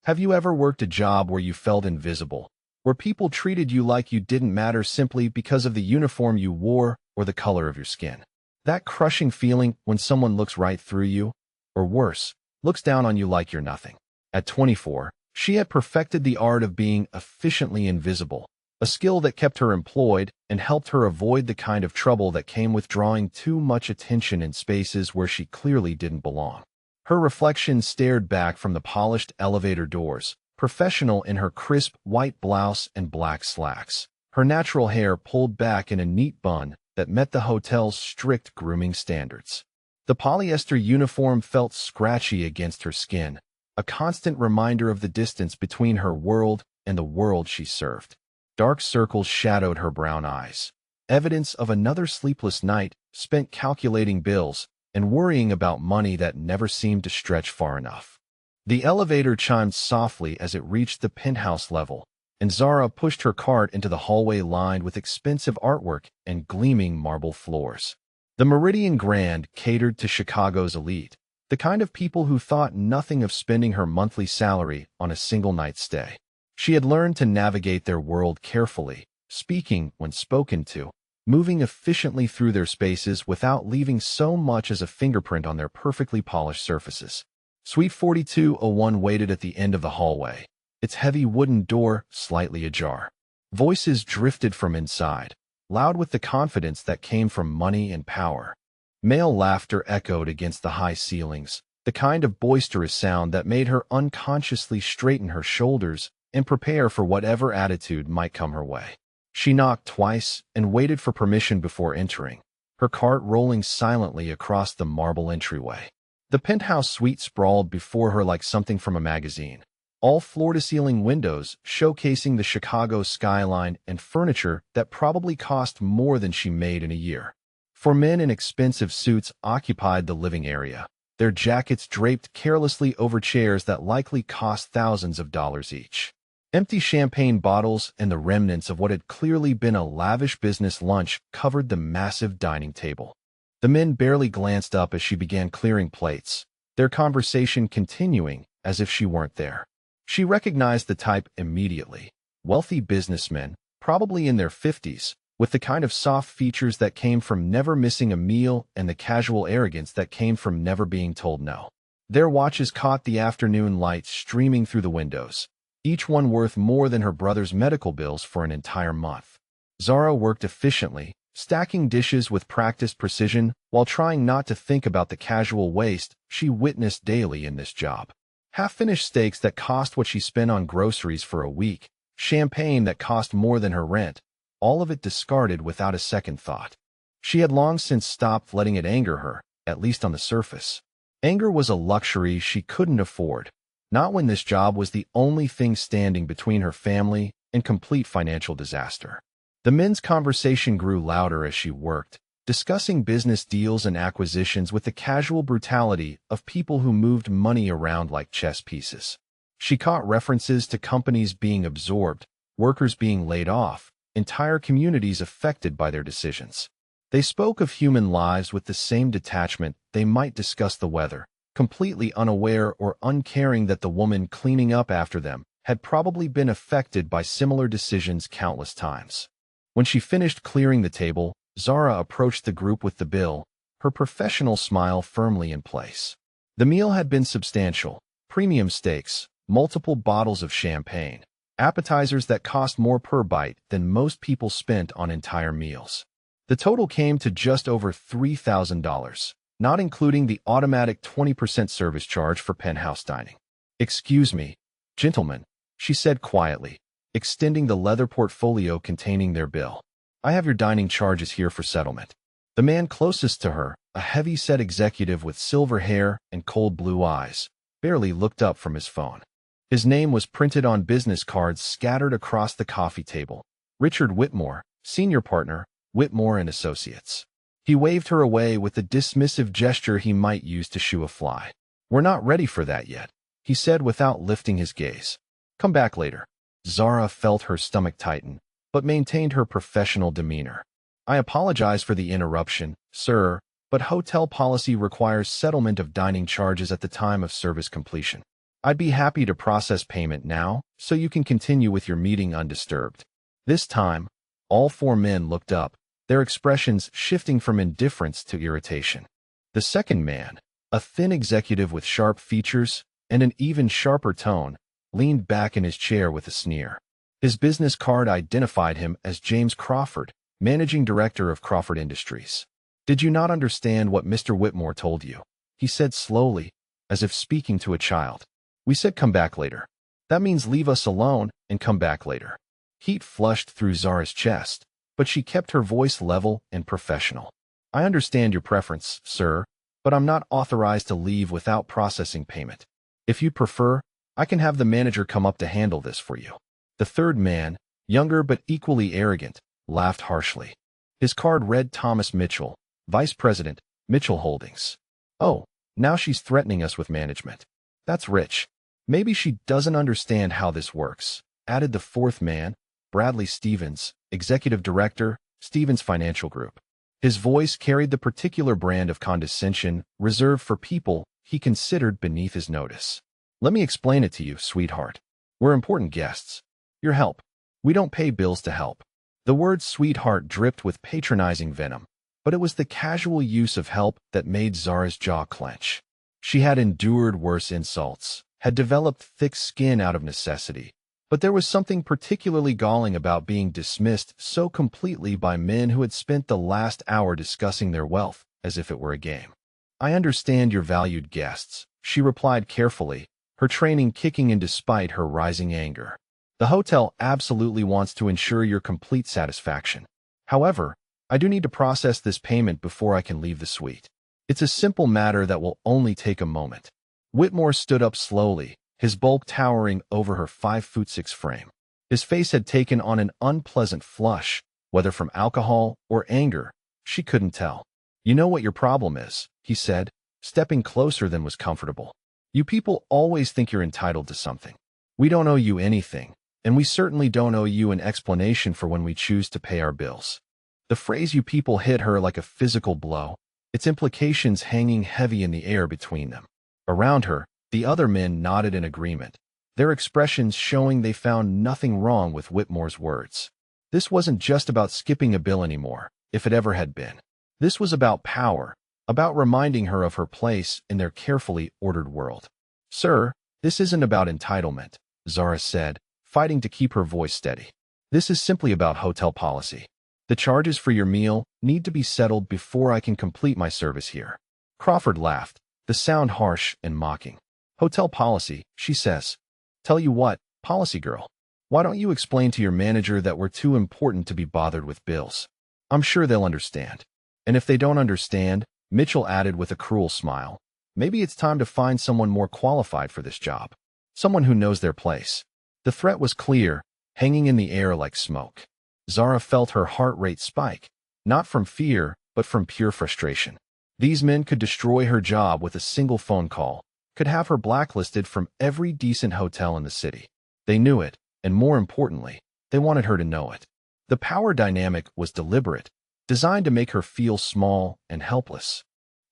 Have you ever worked a job where you felt invisible, where people treated you like you didn't matter simply because of the uniform you wore or the color of your skin? That crushing feeling when someone looks right through you, or worse, looks down on you like you're nothing. At 24, she had perfected the art of being efficiently invisible, a skill that kept her employed and helped her avoid the kind of trouble that came with drawing too much attention in spaces where she clearly didn't belong. Her reflection stared back from the polished elevator doors, professional in her crisp white blouse and black slacks, her natural hair pulled back in a neat bun that met the hotel's strict grooming standards. The polyester uniform felt scratchy against her skin, a constant reminder of the distance between her world and the world she served. Dark circles shadowed her brown eyes, evidence of another sleepless night spent calculating bills and worrying about money that never seemed to stretch far enough. The elevator chimed softly as it reached the penthouse level, and Zara pushed her cart into the hallway lined with expensive artwork and gleaming marble floors. The Meridian Grand catered to Chicago's elite, the kind of people who thought nothing of spending her monthly salary on a single night's stay. She had learned to navigate their world carefully, speaking when spoken to, moving efficiently through their spaces without leaving so much as a fingerprint on their perfectly polished surfaces. Suite 4201 waited at the end of the hallway, its heavy wooden door slightly ajar. Voices drifted from inside, loud with the confidence that came from money and power. Male laughter echoed against the high ceilings, the kind of boisterous sound that made her unconsciously straighten her shoulders and prepare for whatever attitude might come her way. She knocked twice and waited for permission before entering, her cart rolling silently across the marble entryway. The penthouse suite sprawled before her like something from a magazine, all floor-to-ceiling windows showcasing the Chicago skyline and furniture that probably cost more than she made in a year. Four men in expensive suits occupied the living area, their jackets draped carelessly over chairs that likely cost thousands of dollars each. Empty champagne bottles and the remnants of what had clearly been a lavish business lunch covered the massive dining table. The men barely glanced up as she began clearing plates, their conversation continuing as if she weren't there. She recognized the type immediately. Wealthy businessmen, probably in their 50s, with the kind of soft features that came from never missing a meal and the casual arrogance that came from never being told no. Their watches caught the afternoon light streaming through the windows, each one worth more than her brother's medical bills for an entire month. Zara worked efficiently, stacking dishes with practiced precision while trying not to think about the casual waste she witnessed daily in this job. Half-finished steaks that cost what she spent on groceries for a week, champagne that cost more than her rent, all of it discarded without a second thought. She had long since stopped letting it anger her, at least on the surface. Anger was a luxury she couldn't afford, not when this job was the only thing standing between her family and complete financial disaster. The men's conversation grew louder as she worked, discussing business deals and acquisitions with the casual brutality of people who moved money around like chess pieces. She caught references to companies being absorbed, workers being laid off, entire communities affected by their decisions. They spoke of human lives with the same detachment they might discuss the weather, completely unaware or uncaring that the woman cleaning up after them had probably been affected by similar decisions countless times. When she finished clearing the table, Zara approached the group with the bill, her professional smile firmly in place. The meal had been substantial: premium steaks, multiple bottles of champagne, appetizers that cost more per bite than most people spent on entire meals. The total came to just over $3,000, not including the automatic 20% service charge for penthouse dining. "Excuse me, gentlemen," she said quietly, extending the leather portfolio containing their bill. "I have your dining charges here for settlement." The man closest to her, a heavy-set executive with silver hair and cold blue eyes, barely looked up from his phone. His name was printed on business cards scattered across the coffee table: Richard Whitmore, senior partner, Whitmore and Associates. He waved her away with the dismissive gesture he might use to shoo a fly. "We're not ready for that yet," he said without lifting his gaze. "Come back later." Zara felt her stomach tighten, but maintained her professional demeanor. "I apologize for the interruption, sir, but hotel policy requires settlement of dining charges at the time of service completion." I'd be happy to process payment now, so you can continue with your meeting undisturbed. This time, all four men looked up, their expressions shifting from indifference to irritation. The second man, a thin executive with sharp features and an even sharper tone, leaned back in his chair with a sneer. His business card identified him as James Crawford, managing director of Crawford Industries. "Did you not understand what Mr. Whitmore told you?" he said slowly, as if speaking to a child. "We said come back later. That means leave us alone and come back later." Heat flushed through Zara's chest, but she kept her voice level and professional. "I understand your preference, sir, but I'm not authorized to leave without processing payment. If you prefer, I can have the manager come up to handle this for you." The third man, younger but equally arrogant, laughed harshly. His card read Thomas Mitchell, Vice President, Mitchell Holdings. "Oh, now she's threatening us with management. That's rich. Maybe she doesn't understand how this works," added the fourth man, Bradley Stevens, Executive Director, Stevens Financial Group. His voice carried the particular brand of condescension reserved for people he considered beneath his notice. "Let me explain it to you, sweetheart. We're important guests. Your help. We don't pay bills to help." The word sweetheart dripped with patronizing venom, but it was the casual use of help that made Zara's jaw clench. She had endured worse insults, had developed thick skin out of necessity, but there was something particularly galling about being dismissed so completely by men who had spent the last hour discussing their wealth as if it were a game. "I understand your valued guests," she replied carefully, her training kicking in despite her rising anger. "The hotel absolutely wants to ensure your complete satisfaction. However, I do need to process this payment before I can leave the suite. It's a simple matter that will only take a moment." Whitmore stood up slowly, his bulk towering over her 5'6" frame. His face had taken on an unpleasant flush, whether from alcohol or anger, she couldn't tell. "You know what your problem is," he said, stepping closer than was comfortable. "You people always think you're entitled to something. We don't owe you anything, and we certainly don't owe you an explanation for when we choose to pay our bills." The phrase "you people" hit her like a physical blow, its implications hanging heavy in the air between them. Around her, the other men nodded in agreement, their expressions showing they found nothing wrong with Whitmore's words. This wasn't just about skipping a bill anymore, if it ever had been. This was about power, about reminding her of her place in their carefully ordered world. "Sir, this isn't about entitlement," Zara said, fighting to keep her voice steady. "This is simply about hotel policy. The charges for your meal need to be settled before I can complete my service here." Crawford laughed, the sound harsh and mocking. "Hotel policy," she says. "Tell you what, policy girl. Why don't you explain to your manager that we're too important to be bothered with bills? I'm sure they'll understand." And if they don't understand, Mitchell added with a cruel smile, "maybe it's time to find someone more qualified for this job. Someone who knows their place." The threat was clear, hanging in the air like smoke. Zara felt her heart rate spike, not from fear, but from pure frustration. These men could destroy her job with a single phone call, could have her blacklisted from every decent hotel in the city. They knew it, and more importantly, they wanted her to know it. The power dynamic was deliberate, designed to make her feel small and helpless.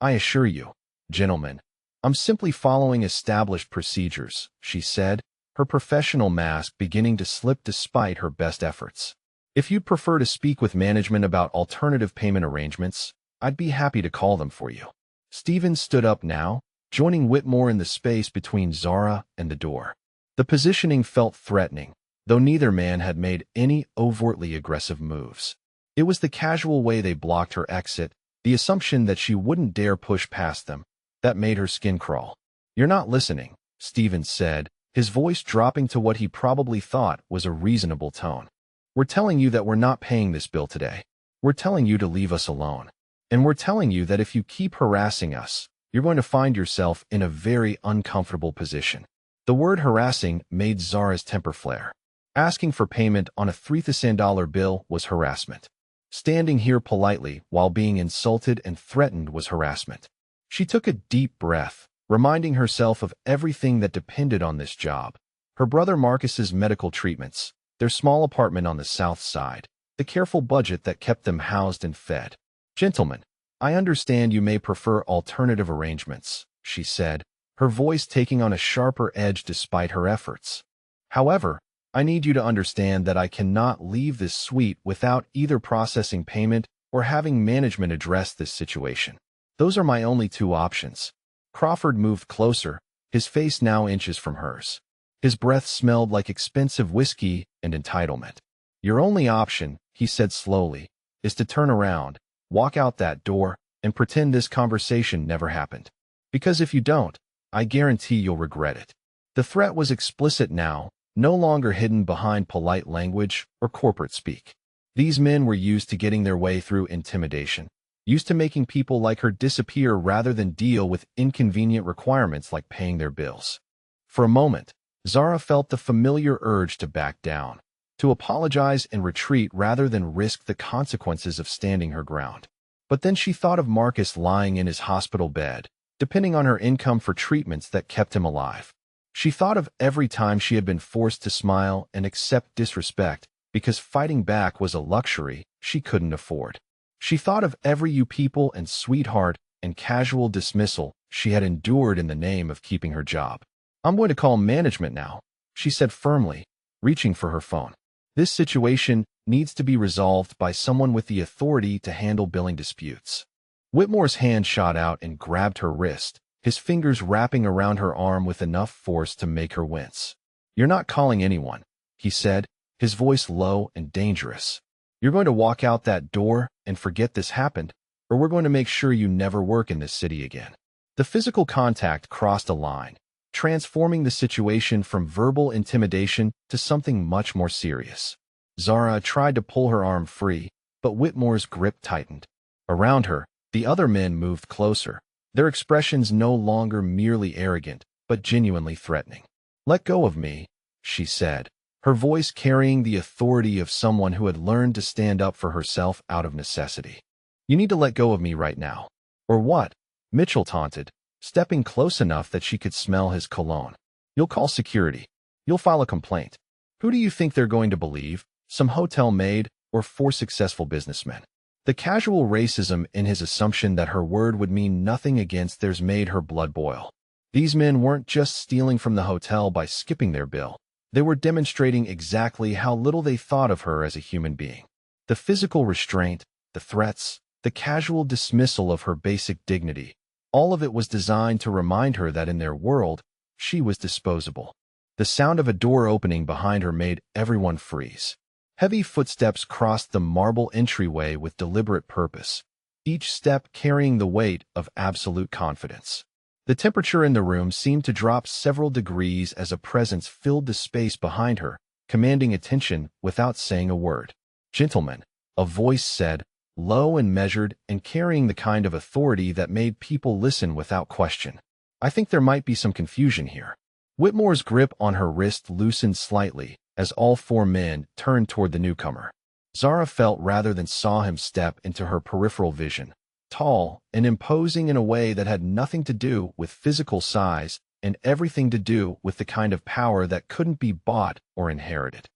"I assure you, gentlemen, I'm simply following established procedures," she said, her professional mask beginning to slip despite her best efforts. "If you'd prefer to speak with management about alternative payment arrangements, I'd be happy to call them for you." Stevens stood up now, joining Whitmore in the space between Zara and the door. The positioning felt threatening, though neither man had made any overtly aggressive moves. It was the casual way they blocked her exit, the assumption that she wouldn't dare push past them, that made her skin crawl. "You're not listening," Stevens said, his voice dropping to what he probably thought was a reasonable tone. "We're telling you that we're not paying this bill today. We're telling you to leave us alone. And we're telling you that if you keep harassing us, you're going to find yourself in a very uncomfortable position." The word harassing made Zara's temper flare. Asking for payment on a $3,000 bill was harassment. Standing here politely while being insulted and threatened was harassment. She took a deep breath, reminding herself of everything that depended on this job. Her brother Marcus's medical treatments, their small apartment on the south side, the careful budget that kept them housed and fed. "Gentlemen, I understand you may prefer alternative arrangements," she said, her voice taking on a sharper edge despite her efforts. However, I need you to understand that I cannot leave this suite without either processing payment or having management address this situation. Those are my only two options. Crawford moved closer, his face now inches from hers. His breath smelled like expensive whiskey and entitlement. Your only option, he said slowly, is to turn around, walk out that door, and pretend this conversation never happened. Because if you don't, I guarantee you'll regret it. The threat was explicit now, no longer hidden behind polite language or corporate speak. These men were used to getting their way through intimidation, used to making people like her disappear rather than deal with inconvenient requirements like paying their bills. For a moment, Zara felt the familiar urge to back down, to apologize and retreat rather than risk the consequences of standing her ground. But then she thought of Marcus lying in his hospital bed, depending on her income for treatments that kept him alive. She thought of every time she had been forced to smile and accept disrespect because fighting back was a luxury she couldn't afford. She thought of every you people and sweetheart and casual dismissal she had endured in the name of keeping her job. I'm going to call management now, she said firmly, reaching for her phone. This situation needs to be resolved by someone with the authority to handle billing disputes. Whitmore's hand shot out and grabbed her wrist, his fingers wrapping around her arm with enough force to make her wince. You're not calling anyone, he said, his voice low and dangerous. You're going to walk out that door and forget this happened, or we're going to make sure you never work in this city again. The physical contact crossed a line, transforming the situation from verbal intimidation to something much more serious. Zara tried to pull her arm free, but Whitmore's grip tightened. Around her, the other men moved closer, their expressions no longer merely arrogant, but genuinely threatening. Let go of me, she said, her voice carrying the authority of someone who had learned to stand up for herself out of necessity. You need to let go of me right now. Or what? Mitchell taunted, stepping close enough that she could smell his cologne. You'll call security. You'll file a complaint. Who do you think they're going to believe? Some hotel maid or 4 successful businessmen? The casual racism in his assumption that her word would mean nothing against theirs made her blood boil. These men weren't just stealing from the hotel by skipping their bill. They were demonstrating exactly how little they thought of her as a human being. The physical restraint, the threats, the casual dismissal of her basic dignity, all of it was designed to remind her that in their world, she was disposable. The sound of a door opening behind her made everyone freeze. Heavy footsteps crossed the marble entryway with deliberate purpose, each step carrying the weight of absolute confidence. The temperature in the room seemed to drop several degrees as a presence filled the space behind her, commanding attention without saying a word. Gentlemen, a voice said, low and measured and carrying the kind of authority that made people listen without question. I think there might be some confusion here. Whitmore's grip on her wrist loosened slightly as all 4 men turned toward the newcomer. Zara felt rather than saw him step into her peripheral vision, tall and imposing in a way that had nothing to do with physical size and everything to do with the kind of power that couldn't be bought or inherited.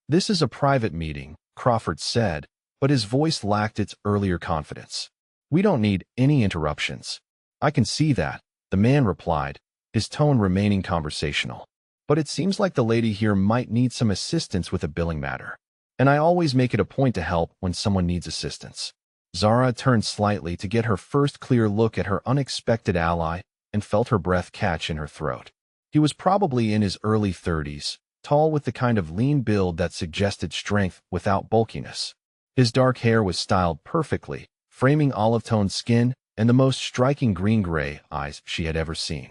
This is a private meeting, Crawford said, but his voice lacked its earlier confidence. We don't need any interruptions. I can see that, the man replied, his tone remaining conversational. But it seems like the lady here might need some assistance with a billing matter. And I always make it a point to help when someone needs assistance. Zara turned slightly to get her first clear look at her unexpected ally and felt her breath catch in her throat. He was probably in his early 30s, tall with the kind of lean build that suggested strength without bulkiness. His dark hair was styled perfectly, framing olive-toned skin and the most striking green-gray eyes she had ever seen.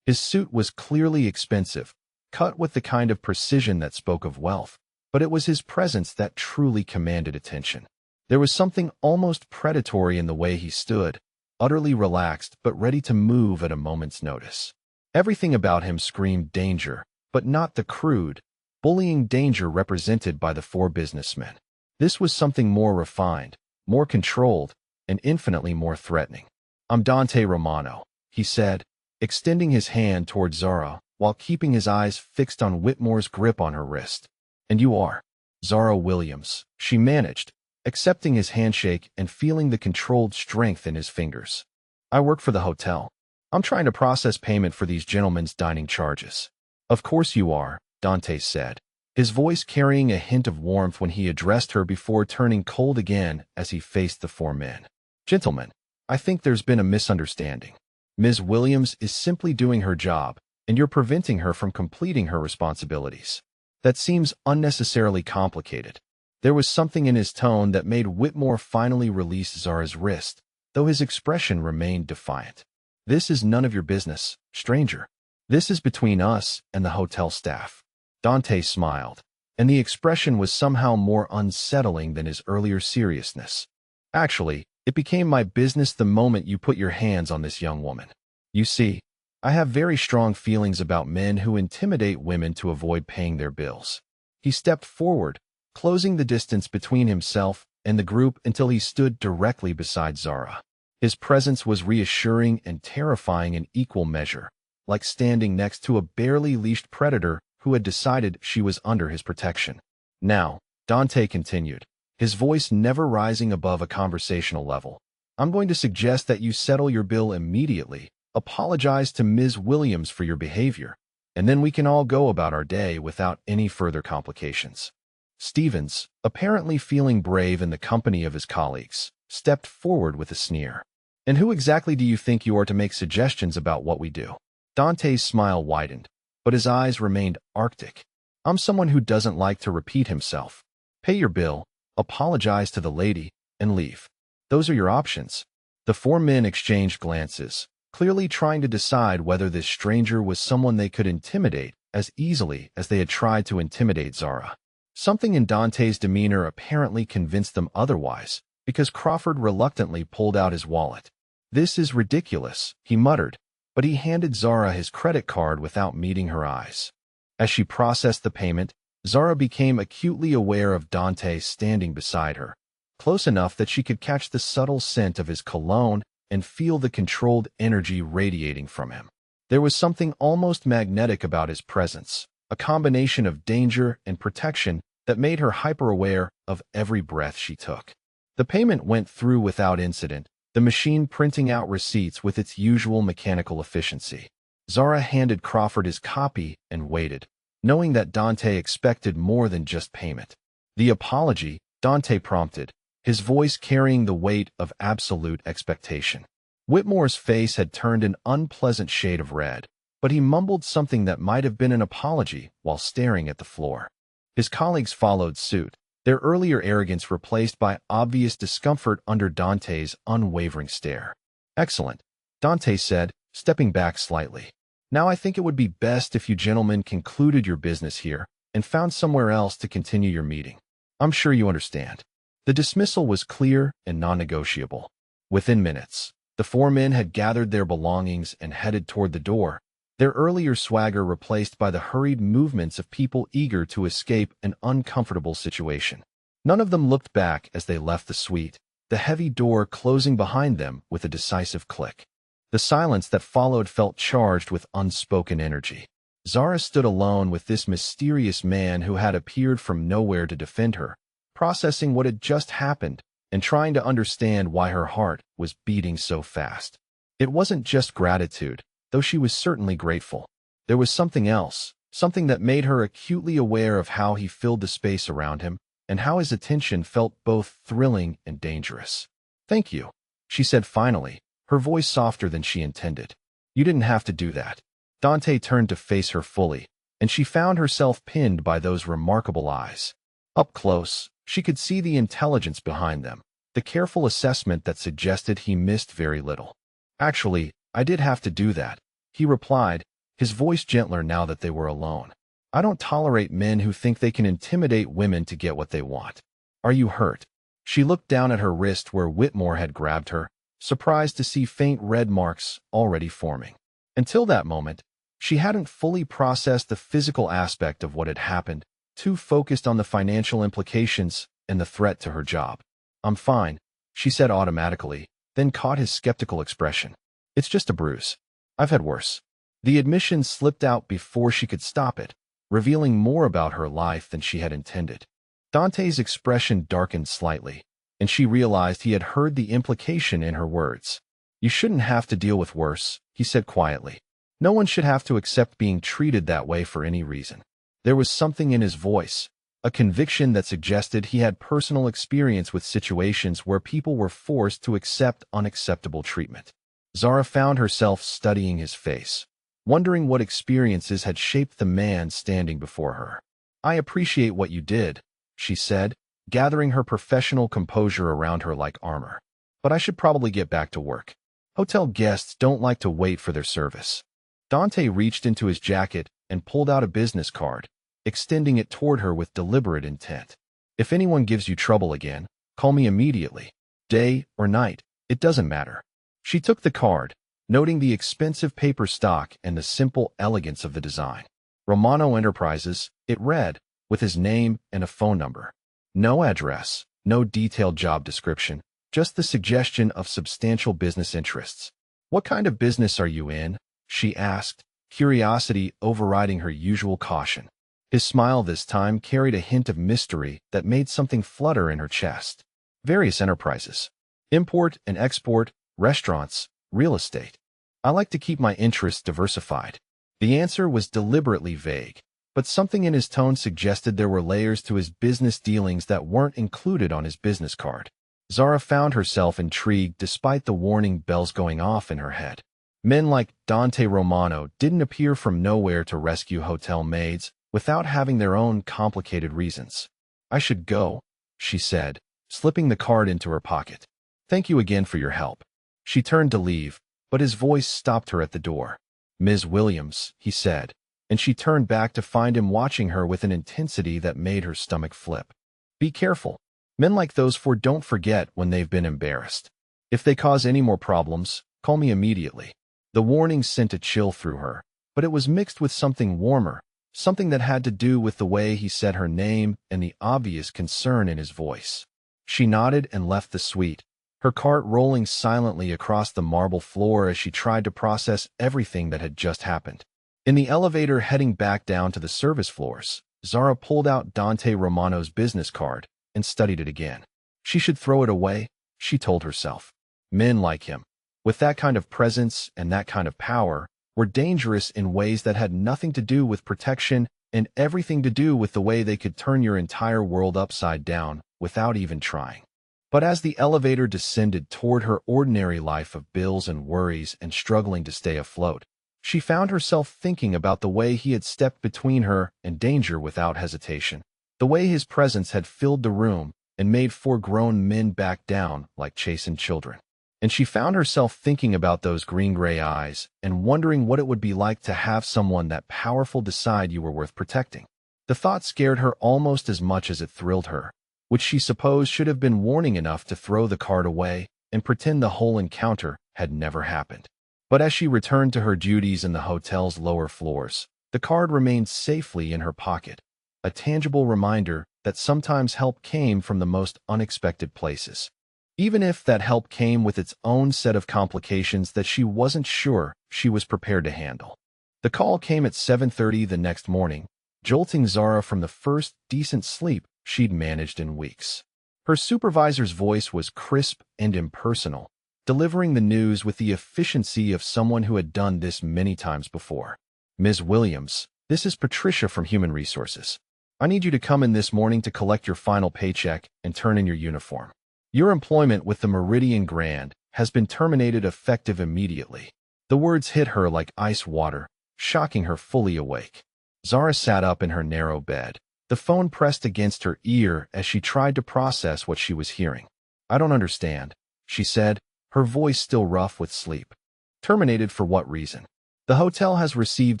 His suit was clearly expensive, cut with the kind of precision that spoke of wealth, but it was his presence that truly commanded attention. There was something almost predatory in the way he stood, utterly relaxed but ready to move at a moment's notice. Everything about him screamed danger, but not the crude, bullying danger represented by the 4 businessmen. This was something more refined, more controlled, and infinitely more threatening. I'm Dante Romano, he said, extending his hand toward Zara while keeping his eyes fixed on Whitmore's grip on her wrist. And you are? Zara Williams, she managed, accepting his handshake and feeling the controlled strength in his fingers. I work for the hotel. I'm trying to process payment for these gentlemen's dining charges. Of course you are, Dante said, his voice carrying a hint of warmth when he addressed her before turning cold again as he faced the four men. Gentlemen, I think there's been a misunderstanding. Ms. Williams is simply doing her job, and you're preventing her from completing her responsibilities. That seems unnecessarily complicated. There was something in his tone that made Whitmore finally release Zara's wrist, though his expression remained defiant. This is none of your business, stranger. This is between us and the hotel staff. Dante smiled, and the expression was somehow more unsettling than his earlier seriousness. Actually, it became my business the moment you put your hands on this young woman. You see, I have very strong feelings about men who intimidate women to avoid paying their bills. He stepped forward, closing the distance between himself and the group until he stood directly beside Zara. His presence was reassuring and terrifying in equal measure, like standing next to a barely leashed predator who had decided she was under his protection. Now, Dante continued, his voice never rising above a conversational level. I'm going to suggest that you settle your bill immediately, apologize to Ms. Williams for your behavior, and then we can all go about our day without any further complications. Stevens, apparently feeling brave in the company of his colleagues, stepped forward with a sneer. And who exactly do you think you are to make suggestions about what we do? Dante's smile widened, but his eyes remained arctic. I'm someone who doesn't like to repeat himself. Pay your bill, apologize to the lady, and leave. Those are your options. The four men exchanged glances, clearly trying to decide whether this stranger was someone they could intimidate as easily as they had tried to intimidate Zara. Something in Dante's demeanor apparently convinced them otherwise, because Crawford reluctantly pulled out his wallet. This is ridiculous, he muttered, but he handed Zara his credit card without meeting her eyes. As she processed the payment, Zara became acutely aware of Dante standing beside her, close enough that she could catch the subtle scent of his cologne and feel the controlled energy radiating from him. There was something almost magnetic about his presence, a combination of danger and protection that made her hyper-aware of every breath she took. The payment went through without incident, the machine printing out receipts with its usual mechanical efficiency. Zara handed Crawford his copy and waited, knowing that Dante expected more than just payment. The apology, Dante prompted, his voice carrying the weight of absolute expectation. Whitmore's face had turned an unpleasant shade of red, but he mumbled something that might have been an apology while staring at the floor. His colleagues followed suit, their earlier arrogance replaced by obvious discomfort under Dante's unwavering stare. Excellent, Dante said, stepping back slightly. Now I think it would be best if you gentlemen concluded your business here and found somewhere else to continue your meeting. I'm sure you understand. The dismissal was clear and non-negotiable. Within minutes, the four men had gathered their belongings and headed toward the door, their earlier swagger replaced by the hurried movements of people eager to escape an uncomfortable situation. None of them looked back as they left the suite, the heavy door closing behind them with a decisive click. The silence that followed felt charged with unspoken energy. Zara stood alone with this mysterious man who had appeared from nowhere to defend her, processing what had just happened and trying to understand why her heart was beating so fast. It wasn't just gratitude, though she was certainly grateful. There was something else, something that made her acutely aware of how he filled the space around him and how his attention felt both thrilling and dangerous. Thank you, she said finally, her voice softer than she intended. You didn't have to do that. Dante turned to face her fully, and she found herself pinned by those remarkable eyes. Up close, she could see the intelligence behind them, the careful assessment that suggested he missed very little. Actually, I did have to do that, he replied, his voice gentler now that they were alone. I don't tolerate men who think they can intimidate women to get what they want. Are you hurt? She looked down at her wrist where Whitmore had grabbed her, surprised to see faint red marks already forming. Until that moment, she hadn't fully processed the physical aspect of what had happened, too focused on the financial implications and the threat to her job. I'm fine, she said automatically, then caught his skeptical expression. It's just a bruise. I've had worse. The admission slipped out before she could stop it, revealing more about her life than she had intended. Dante's expression darkened slightly, and she realized he had heard the implication in her words. You shouldn't have to deal with worse, he he said quietly. No one should have to accept being treated that way for any reason. There was something in his voice, a conviction that suggested he had personal experience with situations where people were forced to accept unacceptable treatment. Zara found herself studying his face, wondering what experiences had shaped the man standing before her. I appreciate what you did, she said, gathering her professional composure around her like armor. But I should probably get back to work. Hotel guests don't like to wait for their service. Dante reached into his jacket and pulled out a business card, extending it toward her with deliberate intent. If anyone gives you trouble again, call me immediately. Day or night, it doesn't matter. She took the card, noting the expensive paper stock and the simple elegance of the design. Romano Enterprises, it read, with his name and a phone number. No address, no detailed job description, just the suggestion of substantial business interests. What kind of business are you in? She asked, curiosity overriding her usual caution. His smile this time carried a hint of mystery that made something flutter in her chest. Various enterprises. Import and export, restaurants, real estate. I like to keep my interests diversified. The answer was deliberately vague, but something in his tone suggested there were layers to his business dealings that weren't included on his business card. Zara found herself intrigued despite the warning bells going off in her head. Men like Dante Romano didn't appear from nowhere to rescue hotel maids without having their own complicated reasons. I should go, she said, slipping the card into her pocket. Thank you again for your help. She turned to leave, but his voice stopped her at the door. Ms. Williams, he said, and she turned back to find him watching her with an intensity that made her stomach flip. Be careful. Men like those four don't forget when they've been embarrassed. If they cause any more problems, call me immediately. The warning sent a chill through her, but it was mixed with something warmer, something that had to do with the way he said her name and the obvious concern in his voice. She nodded and left the suite, her cart rolling silently across the marble floor as she tried to process everything that had just happened. In the elevator heading back down to the service floors, Zara pulled out Dante Romano's business card and studied it again. She should throw it away, she told herself. Men like him, with that kind of presence and that kind of power, were dangerous in ways that had nothing to do with protection and everything to do with the way they could turn your entire world upside down without even trying. But as the elevator descended toward her ordinary life of bills and worries and struggling to stay afloat, she found herself thinking about the way he had stepped between her and danger without hesitation, the way his presence had filled the room and made four grown men back down like chastened children. And she found herself thinking about those green-gray eyes and wondering what it would be like to have someone that powerful decide you were worth protecting. The thought scared her almost as much as it thrilled her, which she supposed should have been warning enough to throw the card away and pretend the whole encounter had never happened. But as she returned to her duties in the hotel's lower floors, the card remained safely in her pocket, a tangible reminder that sometimes help came from the most unexpected places, even if that help came with its own set of complications that she wasn't sure she was prepared to handle. The call came at 7:30 the next morning, jolting Zara from the first decent sleep she'd managed in weeks. Her supervisor's voice was crisp and impersonal, delivering the news with the efficiency of someone who had done this many times before. Ms. Williams, this is Patricia from Human Resources. I need you to come in this morning to collect your final paycheck and turn in your uniform. Your employment with the Meridian Grand has been terminated effective immediately. The words hit her like ice water, shocking her fully awake. Zara sat up in her narrow bed, the phone pressed against her ear as she tried to process what she was hearing. I don't understand, she said, her voice still rough with sleep. Terminated for what reason? The hotel has received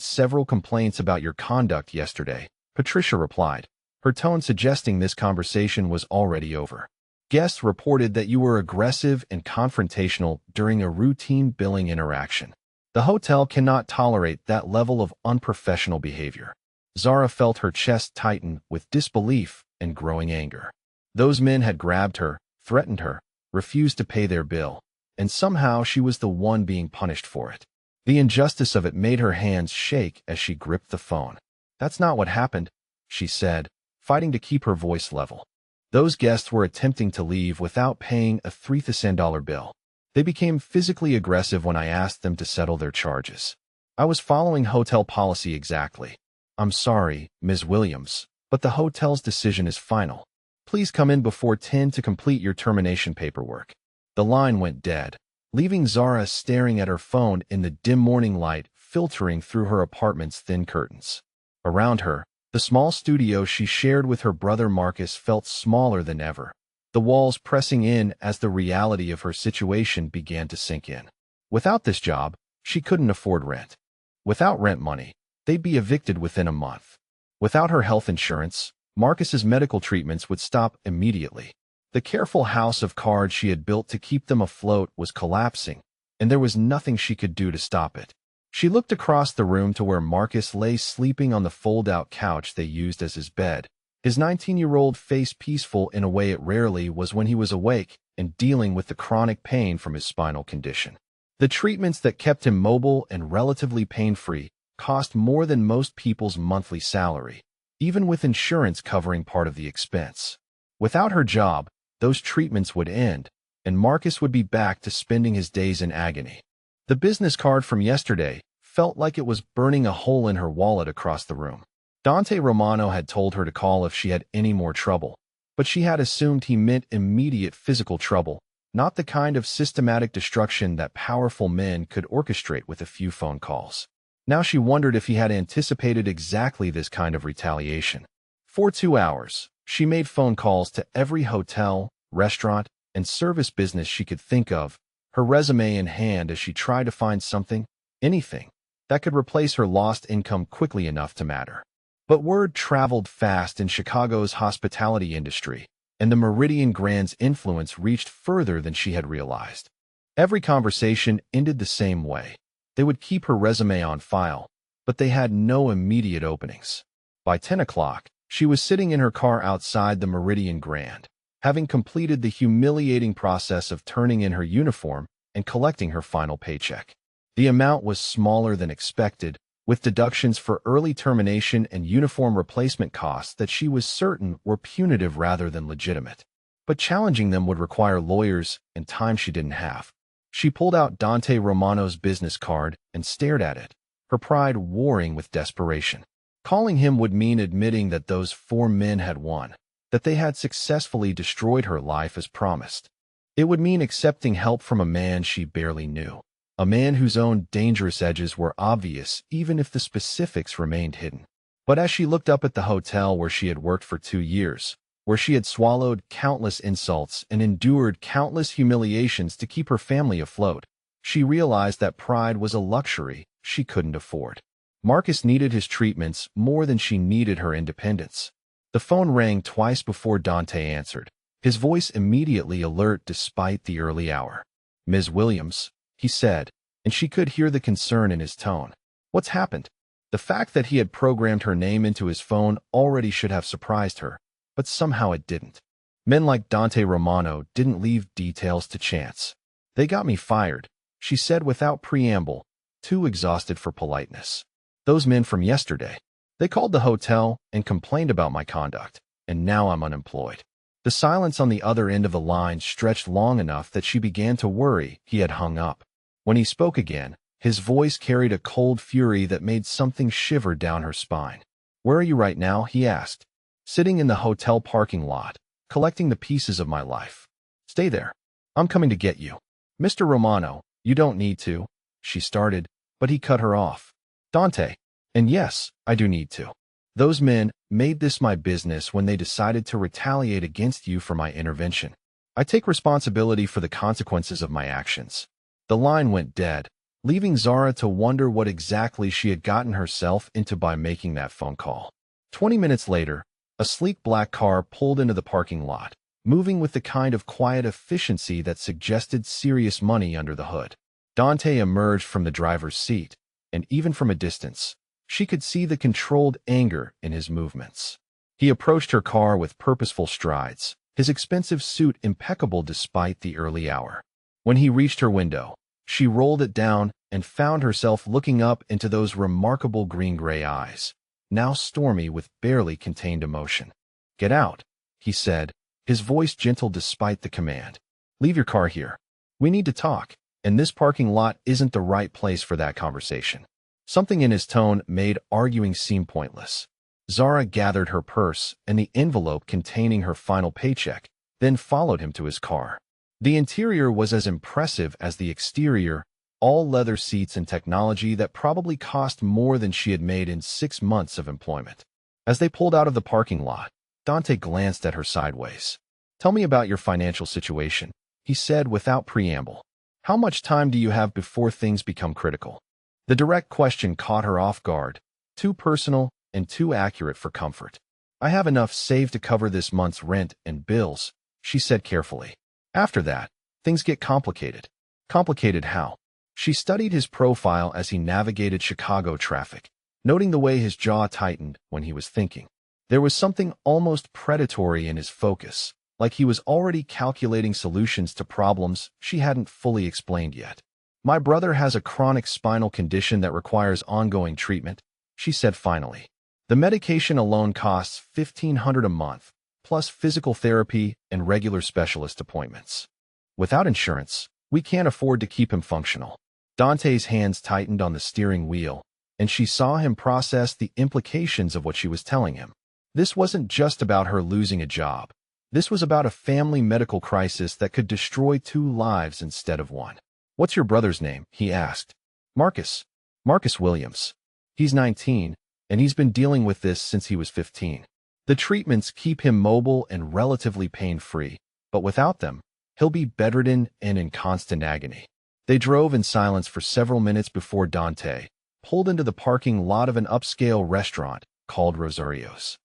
several complaints about your conduct yesterday, Patricia replied, her tone suggesting this conversation was already over. Guests reported that you were aggressive and confrontational during a routine billing interaction. The hotel cannot tolerate that level of unprofessional behavior. Zara felt her chest tighten with disbelief and growing anger. Those men had grabbed her, threatened her, refused to pay their bill, and somehow she was the one being punished for it. The injustice of it made her hands shake as she gripped the phone. That's not what happened, she said, fighting to keep her voice level. Those guests were attempting to leave without paying a $3,000 bill. They became physically aggressive when I asked them to settle their charges. I was following hotel policy exactly. I'm sorry, Ms. Williams, but the hotel's decision is final. Please come in before 10 to complete your termination paperwork. The line went dead, leaving Zara staring at her phone in the dim morning light filtering through her apartment's thin curtains. Around her, the small studio she shared with her brother Marcus felt smaller than ever, the walls pressing in as the reality of her situation began to sink in. Without this job, she couldn't afford rent. Without rent money, they'd be evicted within a month. Without her health insurance, Marcus's medical treatments would stop immediately. The careful house of cards she had built to keep them afloat was collapsing, and there was nothing she could do to stop it. She looked across the room to where Marcus lay sleeping on the fold-out couch they used as his bed, his 19-year-old face peaceful in a way it rarely was when he was awake and dealing with the chronic pain from his spinal condition. The treatments that kept him mobile and relatively pain-free cost more than most people's monthly salary, even with insurance covering part of the expense. Without her job, those treatments would end, and Marcus would be back to spending his days in agony. The business card from yesterday felt like it was burning a hole in her wallet across the room. Dante Romano had told her to call if she had any more trouble, but she had assumed he meant immediate physical trouble, not the kind of systematic destruction that powerful men could orchestrate with a few phone calls. Now she wondered if he had anticipated exactly this kind of retaliation. For 2 hours, she made phone calls to every hotel, restaurant, and service business she could think of, her resume in hand as she tried to find something, anything, that could replace her lost income quickly enough to matter. But word traveled fast in Chicago's hospitality industry, and the Meridian Grand's influence reached further than she had realized. Every conversation ended the same way. They would keep her resume on file, but they had no immediate openings. By 10 o'clock, she was sitting in her car outside the Meridian Grand, having completed the humiliating process of turning in her uniform and collecting her final paycheck. The amount was smaller than expected, with deductions for early termination and uniform replacement costs that she was certain were punitive rather than legitimate. But challenging them would require lawyers and time she didn't have. She pulled out Dante Romano's business card and stared at it, her pride warring with desperation. Calling him would mean admitting that those 4 men had won, that they had successfully destroyed her life as promised. It would mean accepting help from a man she barely knew, a man whose own dangerous edges were obvious even if the specifics remained hidden. But as she looked up at the hotel where she had worked for 2 years, where she had swallowed countless insults and endured countless humiliations to keep her family afloat, she realized that pride was a luxury she couldn't afford. Marcus needed his treatments more than she needed her independence. The phone rang twice before Dante answered, his voice immediately alert despite the early hour. "Ms. Williams," he said, and she could hear the concern in his tone. "What's happened?" The fact that he had programmed her name into his phone already should have surprised her, but somehow it didn't. Men like Dante Romano didn't leave details to chance. "They got me fired," she said without preamble, too exhausted for politeness. "Those men from yesterday. They called the hotel and complained about my conduct, and now I'm unemployed." The silence on the other end of the line stretched long enough that she began to worry he had hung up. When he spoke again, his voice carried a cold fury that made something shiver down her spine. "Where are you right now?" he asked. "Sitting in the hotel parking lot, collecting the pieces of my life." "Stay there. I'm coming to get you." "Mr. Romano, you don't need to," she started, but he cut her off. "Dante, and yes, I do need to. Those men made this my business when they decided to retaliate against you for my intervention. I take responsibility for the consequences of my actions." The line went dead, leaving Zara to wonder what exactly she had gotten herself into by making that phone call. 20 minutes later, a sleek black car pulled into the parking lot, moving with the kind of quiet efficiency that suggested serious money under the hood. Dante emerged from the driver's seat, and even from a distance, she could see the controlled anger in his movements. He approached her car with purposeful strides, his expensive suit impeccable despite the early hour. When he reached her window, she rolled it down and found herself looking up into those remarkable green-gray eyes, now stormy with barely contained emotion. "Get out," he said, his voice gentle despite the command. "Leave your car here." We need to talk, and this parking lot isn't the right place for that conversation. Something in his tone made arguing seem pointless. Zara gathered her purse and the envelope containing her final paycheck, then followed him to his car. The interior was as impressive as the exterior, all leather seats and technology that probably cost more than she had made in 6 months of employment. As they pulled out of the parking lot, Dante glanced at her sideways. "Tell me about your financial situation," he said without preamble. "How much time do you have before things become critical?" The direct question caught her off guard, too personal and too accurate for comfort. "I have enough saved to cover this month's rent and bills," she said carefully. "After that, things get complicated." Complicated how? She studied his profile as he navigated Chicago traffic, noting the way his jaw tightened when he was thinking. There was something almost predatory in his focus, like he was already calculating solutions to problems she hadn't fully explained yet. "My brother has a chronic spinal condition that requires ongoing treatment," she said finally. "The medication alone costs $1,500 a month, plus physical therapy and regular specialist appointments. Without insurance, we can't afford to keep him functional." Dante's hands tightened on the steering wheel, and she saw him process the implications of what she was telling him. This wasn't just about her losing a job. This was about a family medical crisis that could destroy 2 lives instead of 1. "What's your brother's name?" he asked. "Marcus. Marcus Williams. He's 19, and he's been dealing with this since he was 15. The treatments keep him mobile and relatively pain-free, but without them, he'll be bedridden and in constant agony." They drove in silence for several minutes before Dante pulled into the parking lot of an upscale restaurant called Rosario's.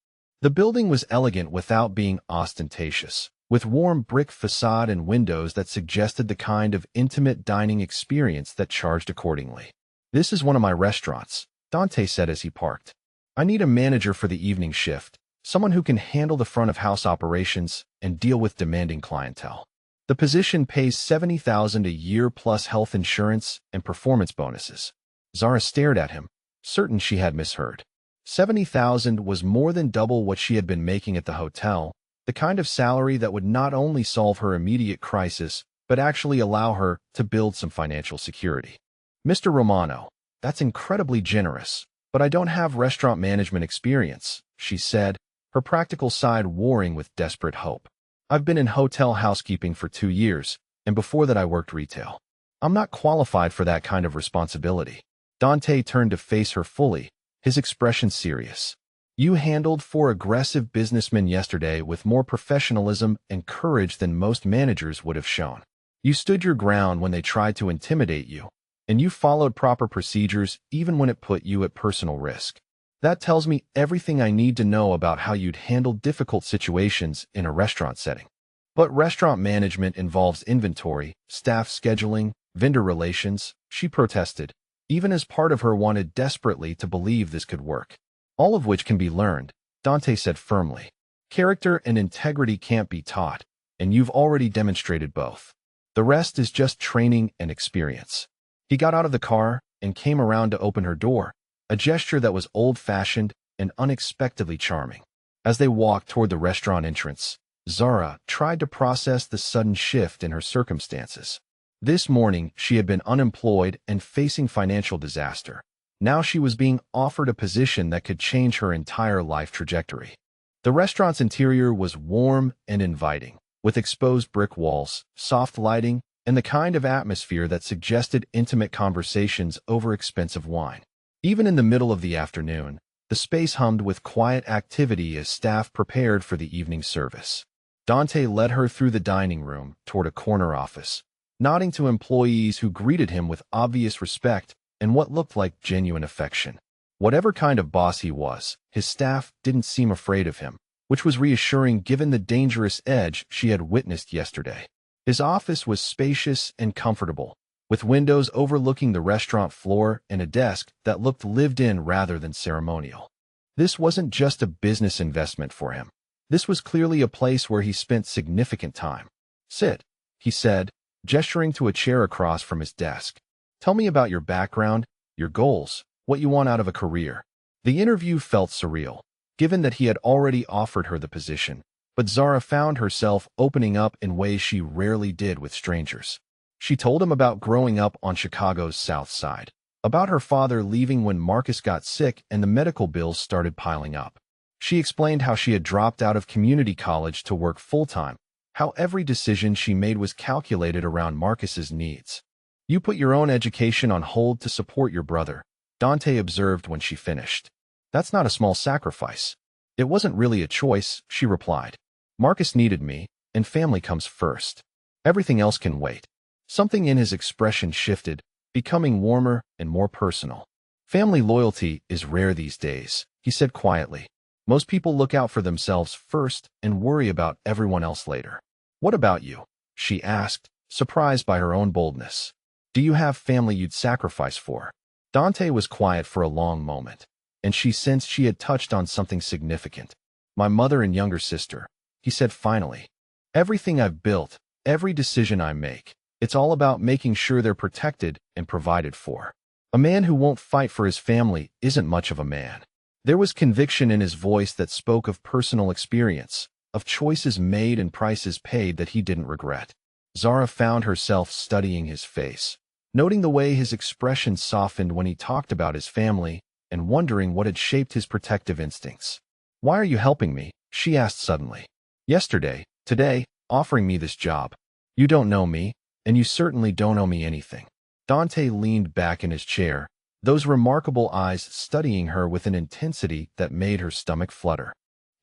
The building was elegant without being ostentatious, with warm brick facade and windows that suggested the kind of intimate dining experience that charged accordingly. "This is one of my restaurants," Dante said as he parked. "I need a manager for the evening shift, someone who can handle the front-of-house operations and deal with demanding clientele. The position pays $70,000 a year plus health insurance and performance bonuses." Zara stared at him, certain she had misheard. $70,000 was more than double what she had been making at the hotel, the kind of salary that would not only solve her immediate crisis, but actually allow her to build some financial security. "Mr. Romano, that's incredibly generous, but I don't have restaurant management experience," she said, her practical side warring with desperate hope. "I've been in hotel housekeeping for 2 years, and before that I worked retail. I'm not qualified for that kind of responsibility." Dante turned to face her fully, his expression serious. "You handled 4 aggressive businessmen yesterday with more professionalism and courage than most managers would have shown. You stood your ground when they tried to intimidate you, and you followed proper procedures even when it put you at personal risk. That tells me everything I need to know about how you'd handle difficult situations in a restaurant setting." "But restaurant management involves inventory, staff scheduling, vendor relations," she protested, even as part of her wanted desperately to believe this could work. "All of which can be learned," Dante said firmly. "Character and integrity can't be taught, and you've already demonstrated both. The rest is just training and experience." He got out of the car and came around to open her door, a gesture that was old-fashioned and unexpectedly charming. As they walked toward the restaurant entrance, Zara tried to process the sudden shift in her circumstances. This morning, she had been unemployed and facing financial disaster. Now she was being offered a position that could change her entire life trajectory. The restaurant's interior was warm and inviting, with exposed brick walls, soft lighting, and the kind of atmosphere that suggested intimate conversations over expensive wine. Even in the middle of the afternoon, the space hummed with quiet activity as staff prepared for the evening service. Dante led her through the dining room toward a corner office, nodding to employees who greeted him with obvious respect and what looked like genuine affection. Whatever kind of boss he was, his staff didn't seem afraid of him, which was reassuring given the dangerous edge she had witnessed yesterday. His office was spacious and comfortable, with windows overlooking the restaurant floor and a desk that looked lived in rather than ceremonial. This wasn't just a business investment for him. This was clearly a place where he spent significant time. "Sit," he said, gesturing to a chair across from his desk. "Tell me about your background, your goals, what you want out of a career." The interview felt surreal, given that he had already offered her the position, but Zara found herself opening up in ways she rarely did with strangers. She told him about growing up on Chicago's South Side, about her father leaving when Marcus got sick and the medical bills started piling up. She explained how she had dropped out of community college to work full-time, how every decision she made was calculated around Marcus's needs. "You put your own education on hold to support your brother," Dante observed when she finished. "That's not a small sacrifice." "It wasn't really a choice," she replied. "Marcus needed me, and family comes first. Everything else can wait." Something in his expression shifted, becoming warmer and more personal. "Family loyalty is rare these days," he said quietly. "Most people look out for themselves first and worry about everyone else later." "What about you?" she asked, surprised by her own boldness. "Do you have family you'd sacrifice for?" Dante was quiet for a long moment, and she sensed she had touched on something significant. "My mother and younger sister," he said finally. "Everything I've built, every decision I make, it's all about making sure they're protected and provided for. A man who won't fight for his family isn't much of a man." There was conviction in his voice that spoke of personal experience, of choices made and prices paid that he didn't regret. Zara found herself studying his face, noting the way his expression softened when he talked about his family, and wondering what had shaped his protective instincts. "Why are you helping me?" she asked suddenly. "Yesterday, today, offering me this job. You don't know me, and you certainly don't owe me anything." Dante leaned back in his chair, those remarkable eyes studying her with an intensity that made her stomach flutter.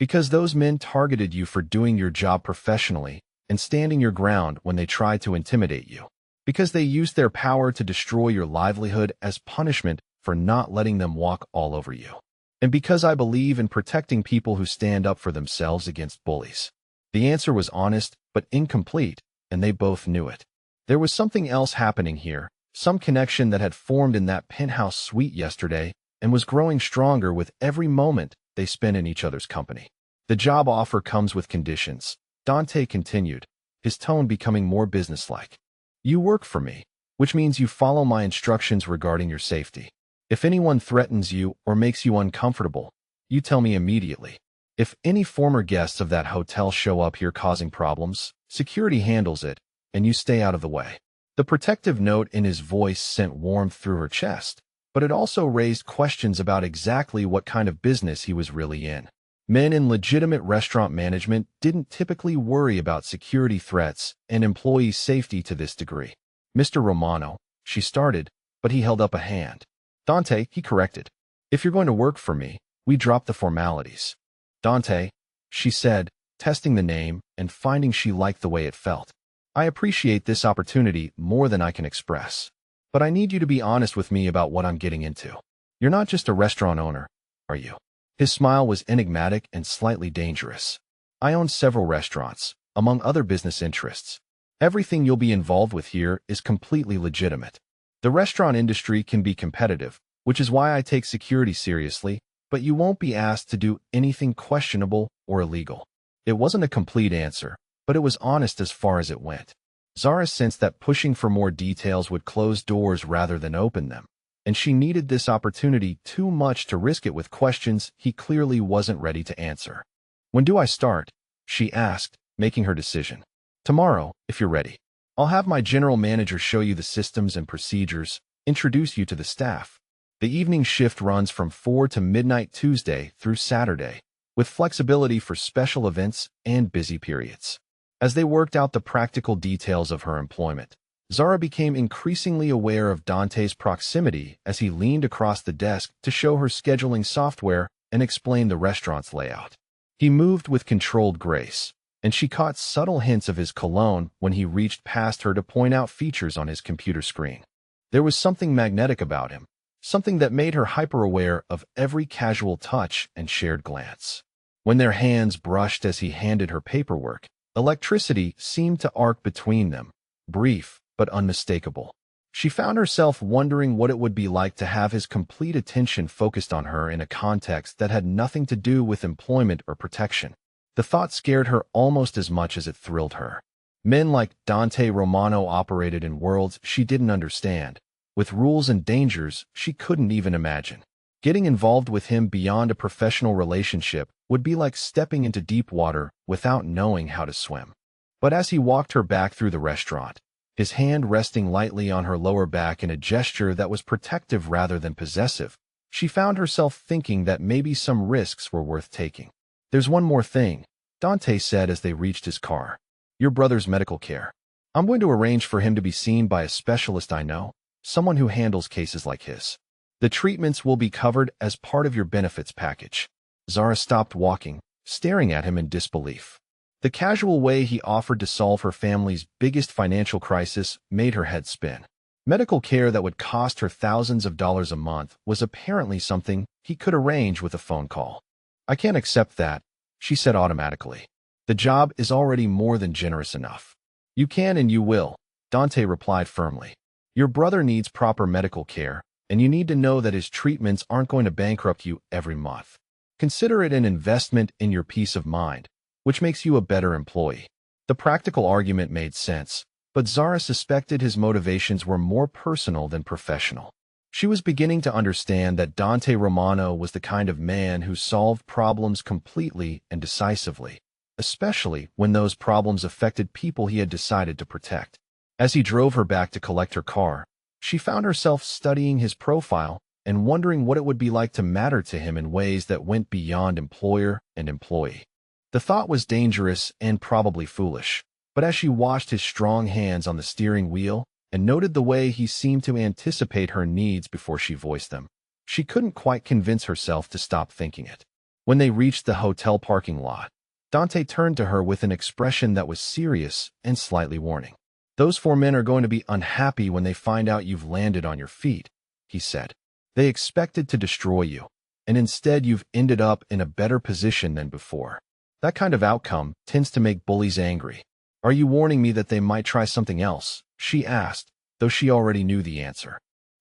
"Because those men targeted you for doing your job professionally and standing your ground when they tried to intimidate you. Because they used their power to destroy your livelihood as punishment for not letting them walk all over you. And because I believe in protecting people who stand up for themselves against bullies." The answer was honest but incomplete, and they both knew it. There was something else happening here, some connection that had formed in that penthouse suite yesterday and was growing stronger with every moment they spent in each other's company. "The job offer comes with conditions," Dante continued, his tone becoming more businesslike. "You work for me, which means you follow my instructions regarding your safety. If anyone threatens you or makes you uncomfortable, you tell me immediately. If any former guests of that hotel show up here causing problems, security handles it, and you stay out of the way." The protective note in his voice sent warmth through her chest, but it also raised questions about exactly what kind of business he was really in. Men in legitimate restaurant management didn't typically worry about security threats and employee safety to this degree. "Mr. Romano," she started, but he held up a hand. "Dante," he corrected. "If you're going to work for me, we drop the formalities." "Dante," she said, testing the name and finding she liked the way it felt. "I appreciate this opportunity more than I can express. But I need you to be honest with me about what I'm getting into. You're not just a restaurant owner, are you?" His smile was enigmatic and slightly dangerous. "I own several restaurants, among other business interests. Everything you'll be involved with here is completely legitimate. The restaurant industry can be competitive, which is why I take security seriously, but you won't be asked to do anything questionable or illegal." It wasn't a complete answer, but it was honest as far as it went. Zara sensed that pushing for more details would close doors rather than open them, and she needed this opportunity too much to risk it with questions he clearly wasn't ready to answer. "When do I start?" she asked, making her decision. "Tomorrow, if you're ready. I'll have my general manager show you the systems and procedures, introduce you to the staff. The evening shift runs from 4 to midnight Tuesday through Saturday, with flexibility for special events and busy periods." As they worked out the practical details of her employment, Zara became increasingly aware of Dante's proximity as he leaned across the desk to show her scheduling software and explain the restaurant's layout. He moved with controlled grace, and she caught subtle hints of his cologne when he reached past her to point out features on his computer screen. There was something magnetic about him, something that made her hyper-aware of every casual touch and shared glance. When their hands brushed as he handed her paperwork, electricity seemed to arc between them, brief but unmistakable. She found herself wondering what it would be like to have his complete attention focused on her in a context that had nothing to do with employment or protection. The thought scared her almost as much as it thrilled her. Men like Dante Romano operated in worlds she didn't understand, with rules and dangers she couldn't even imagine. Getting involved with him beyond a professional relationship would be like stepping into deep water without knowing how to swim. But as he walked her back through the restaurant, his hand resting lightly on her lower back in a gesture that was protective rather than possessive. She found herself thinking that maybe some risks were worth taking. "There's one more thing," Dante said as they reached his car. "Your brother's medical care. I'm going to arrange for him to be seen by a specialist I know, someone who handles cases like his. The treatments will be covered as part of your benefits package." Zara stopped walking, staring at him in disbelief. The casual way he offered to solve her family's biggest financial crisis made her head spin. Medical care that would cost her thousands of dollars a month was apparently something he could arrange with a phone call. "I can't accept that," she said automatically. "The job is already more than generous enough." "You can and you will," Dante replied firmly. "Your brother needs proper medical care, and you need to know that his treatments aren't going to bankrupt you every month. Consider it an investment in your peace of mind, which makes you a better employee." The practical argument made sense, but Zara suspected his motivations were more personal than professional. She was beginning to understand that Dante Romano was the kind of man who solved problems completely and decisively, especially when those problems affected people he had decided to protect. As he drove her back to collect her car, she found herself studying his profile and wondering what it would be like to matter to him in ways that went beyond employer and employee. The thought was dangerous and probably foolish, but as she watched his strong hands on the steering wheel and noted the way he seemed to anticipate her needs before she voiced them, she couldn't quite convince herself to stop thinking it. When they reached the hotel parking lot, Dante turned to her with an expression that was serious and slightly warning. "Those 4 men are going to be unhappy when they find out you've landed on your feet," he said. "They expected to destroy you, and instead you've ended up in a better position than before. That kind of outcome tends to make bullies angry." "Are you warning me that they might try something else?" she asked, though she already knew the answer.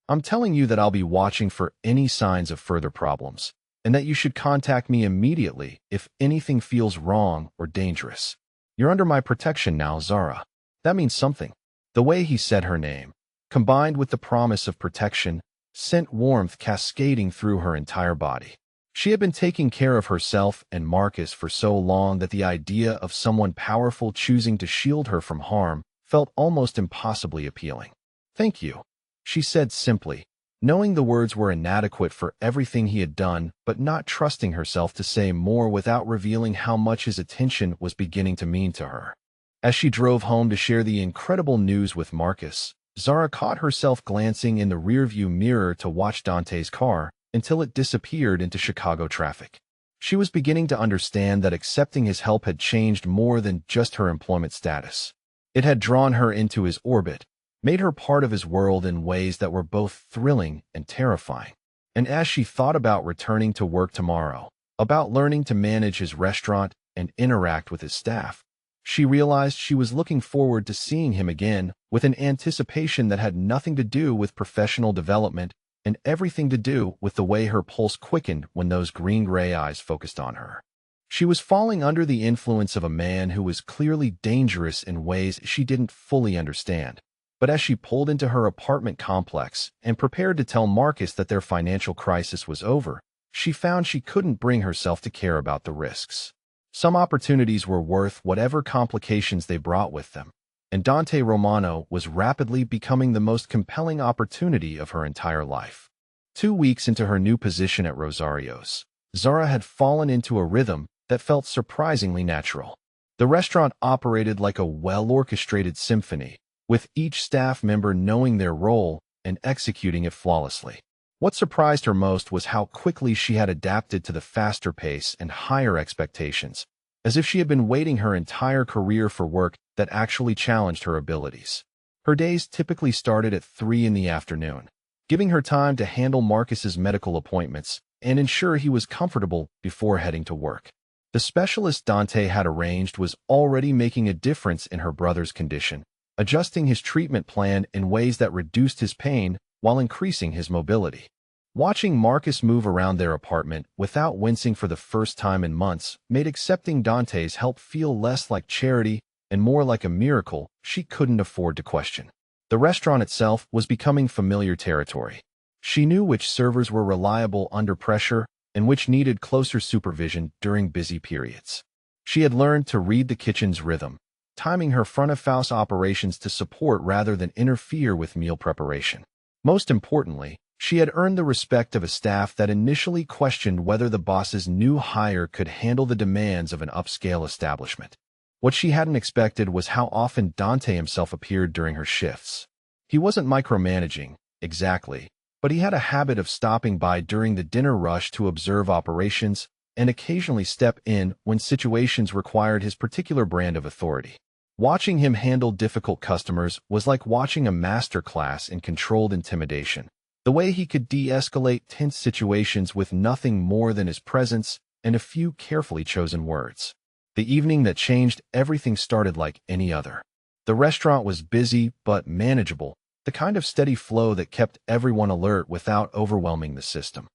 "I'm telling you that I'll be watching for any signs of further problems, and that you should contact me immediately if anything feels wrong or dangerous. You're under my protection now, Zara." That means something. The way he said her name, combined with the promise of protection, sent warmth cascading through her entire body. She had been taking care of herself and Marcus for so long that the idea of someone powerful choosing to shield her from harm felt almost impossibly appealing. "Thank you," she said simply, knowing the words were inadequate for everything he had done, but not trusting herself to say more without revealing how much his attention was beginning to mean to her. As she drove home to share the incredible news with Marcus, Zara caught herself glancing in the rearview mirror to watch Dante's car until it disappeared into Chicago traffic. She was beginning to understand that accepting his help had changed more than just her employment status. It had drawn her into his orbit, made her part of his world in ways that were both thrilling and terrifying. And as she thought about returning to work tomorrow, about learning to manage his restaurant and interact with his staff, she realized she was looking forward to seeing him again with an anticipation that had nothing to do with professional development and everything to do with the way her pulse quickened when those green-gray eyes focused on her. She was falling under the influence of a man who was clearly dangerous in ways she didn't fully understand. But as she pulled into her apartment complex and prepared to tell Marcus that their financial crisis was over, she found she couldn't bring herself to care about the risks. Some opportunities were worth whatever complications they brought with them, and Dante Romano was rapidly becoming the most compelling opportunity of her entire life. 2 weeks into her new position at Rosario's, Zara had fallen into a rhythm that felt surprisingly natural. The restaurant operated like a well-orchestrated symphony, with each staff member knowing their role and executing it flawlessly. What surprised her most was how quickly she had adapted to the faster pace and higher expectations, as if she had been waiting her entire career for work that actually challenged her abilities. Her days typically started at 3 in the afternoon, giving her time to handle Marcus's medical appointments and ensure he was comfortable before heading to work. The specialist Dante had arranged was already making a difference in her brother's condition, adjusting his treatment plan in ways that reduced his pain while increasing his mobility. Watching Marcus move around their apartment without wincing for the first time in months made accepting Dante's help feel less like charity and more like a miracle she couldn't afford to question. The restaurant itself was becoming familiar territory. She knew which servers were reliable under pressure and which needed closer supervision during busy periods. She had learned to read the kitchen's rhythm, timing her front-of-house operations to support rather than interfere with meal preparation. Most importantly, she had earned the respect of a staff that initially questioned whether the boss's new hire could handle the demands of an upscale establishment. What she hadn't expected was how often Dante himself appeared during her shifts. He wasn't micromanaging, exactly, but he had a habit of stopping by during the dinner rush to observe operations and occasionally step in when situations required his particular brand of authority. Watching him handle difficult customers was like watching a master class in controlled intimidation. The way he could de-escalate tense situations with nothing more than his presence and a few carefully chosen words. The evening that changed everything started like any other. The restaurant was busy but manageable, the kind of steady flow that kept everyone alert without overwhelming the system.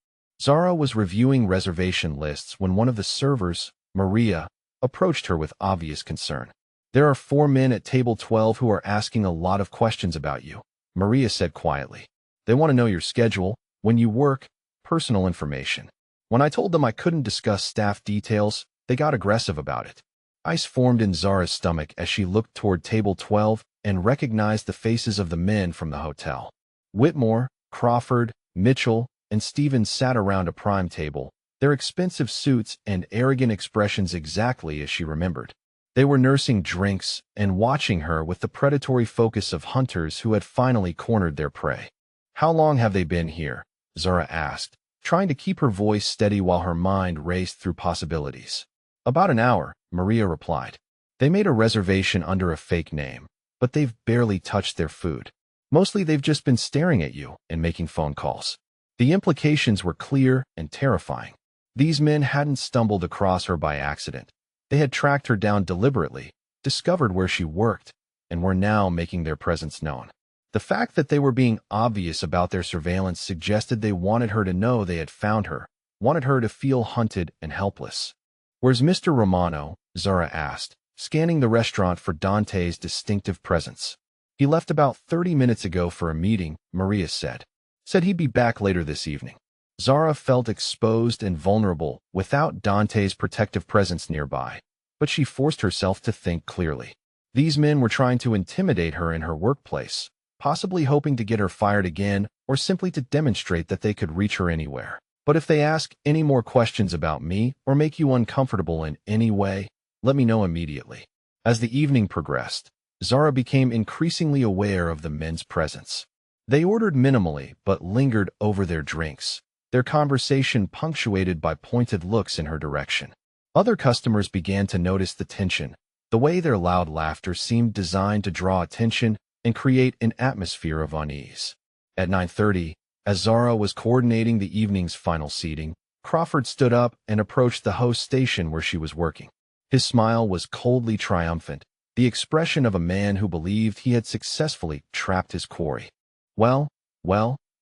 Zara was reviewing reservation lists when one of the servers, Maria, approached her with obvious concern. "There are 4 men at table 12 who are asking a lot of questions about you," Maria said quietly. "They want to know your schedule, when you work, personal information. When I told them I couldn't discuss staff details, they got aggressive about it." Ice formed in Zara's stomach as she looked toward table 12 and recognized the faces of the men from the hotel. Whitmore, Crawford, Mitchell, and Stevens sat around a prime table, their expensive suits and arrogant expressions exactly as she remembered. They were nursing drinks and watching her with the predatory focus of hunters who had finally cornered their prey. "How long have they been here?" Zara asked, trying to keep her voice steady while her mind raced through possibilities. "About an hour," Maria replied. "They made a reservation under a fake name, but they've barely touched their food. Mostly they've just been staring at you and making phone calls." The implications were clear and terrifying. These men hadn't stumbled across her by accident. They had tracked her down deliberately, discovered where she worked, and were now making their presence known. The fact that they were being obvious about their surveillance suggested they wanted her to know they had found her, wanted her to feel hunted and helpless. "Where's Mr. Romano?" Zara asked, scanning the restaurant for Dante's distinctive presence. "He left about 30 minutes ago for a meeting," Maria said. "Said he'd be back later this evening." Zara felt exposed and vulnerable without Dante's protective presence nearby, but she forced herself to think clearly. These men were trying to intimidate her in her workplace, possibly hoping to get her fired again or simply to demonstrate that they could reach her anywhere. "But if they ask any more questions about me or make you uncomfortable in any way, let me know immediately." As the evening progressed, Zara became increasingly aware of the men's presence. They ordered minimally but lingered over their drinks, their conversation punctuated by pointed looks in her direction. Other customers began to notice the tension, the way their loud laughter seemed designed to draw attention and create an atmosphere of unease. At 9:30, as Zara was coordinating the evening's final seating, Crawford stood up and approached the host station where she was working. His smile was coldly triumphant, the expression of a man who believed he had successfully trapped his quarry. Well,